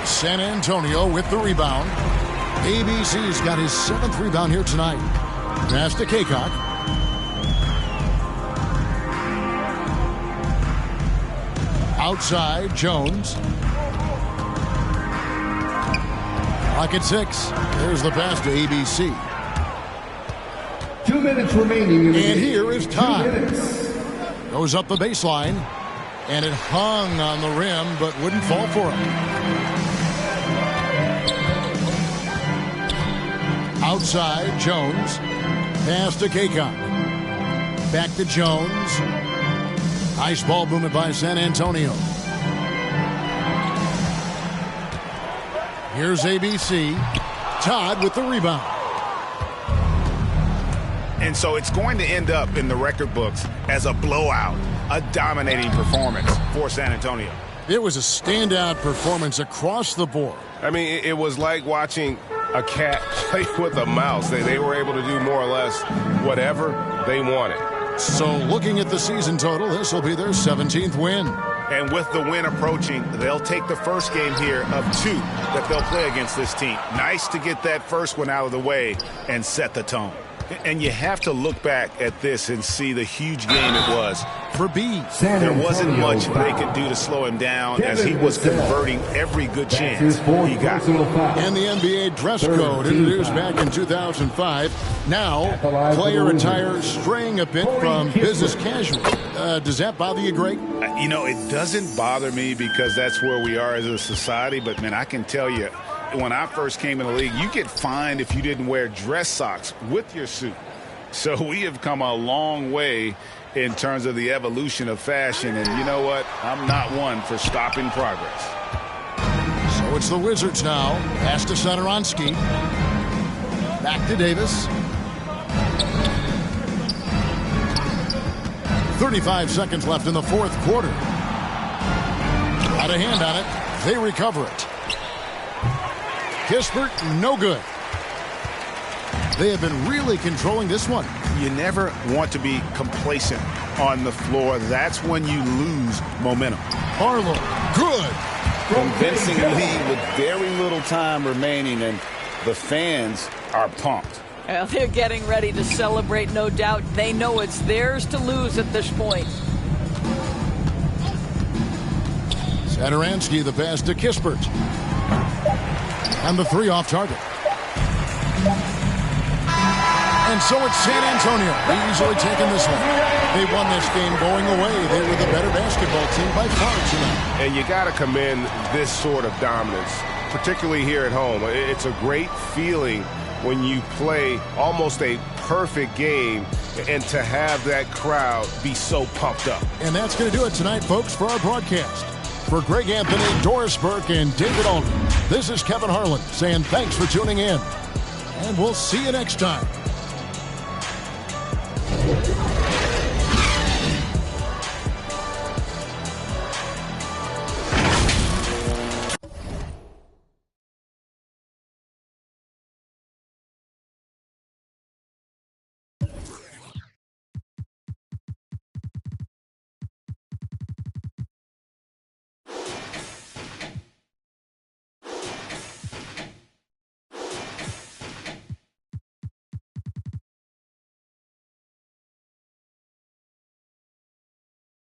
San Antonio with the rebound. ABC's got his 7th rebound here tonight. Pass to Kaycock. Outside, Jones. Rocket 6. There's the pass to ABC. 2 minutes remaining. And here is Todd. Goes up the baseline. And it hung on the rim, but wouldn't fall for him. Outside, Jones. Pass to Kaycock. Back to Jones. Nice ball movement by San Antonio. Here's ABC. Todd with the rebound. And so it's going to end up in the record books as a blowout, a dominating performance for San Antonio. It was a standout performance across the board. I mean, it was like watching a cat play with a mouse. They were able to do more or less whatever they wanted. So looking at the season total, this will be their 17th win. And with the win approaching, they'll take the first game here of 2 that they'll play against this team. Nice to get that first one out of the way and set the tone. And you have to look back at this and see the huge game it was for B. San There wasn't Antonio much they could do to slow him down as he was converting every good chance he got. And the NBA dress code introduced back in 2005. Now, player attire straying a bit from business casual. Does that bother you, Greg? You know, it doesn't bother me because that's where we are as a society. But, man, I can tell you, when I first came in the league, you get fined if you didn't wear dress socks with your suit. So we have come a long way in terms of the evolution of fashion. And you know what? I'm not one for stopping progress. So it's the Wizards now. Pass to Satoransky. Back to Davis. 35 seconds left in the fourth quarter. Got a hand on it. They recover it. Kispert, no good. They have been really controlling this one. You never want to be complacent on the floor. That's when you lose momentum. Harlow, good. Convincing lead with very little time remaining, and the fans are pumped. Well, they're getting ready to celebrate, no doubt. They know it's theirs to lose at this point. Satoransky, the pass to Kispert. And the three off target. And so it's San Antonio. They easily taken this one. They won this game going away. They were the better basketball team by far tonight. And you got to commend this sort of dominance, particularly here at home. It's a great feeling when you play almost a perfect game and to have that crowd be so pumped up. And that's going to do it tonight, folks, for our broadcast. For Greg Anthony, Doris Burke, and David Aldridge, this is Kevin Harlan saying thanks for tuning in. And we'll see you next time.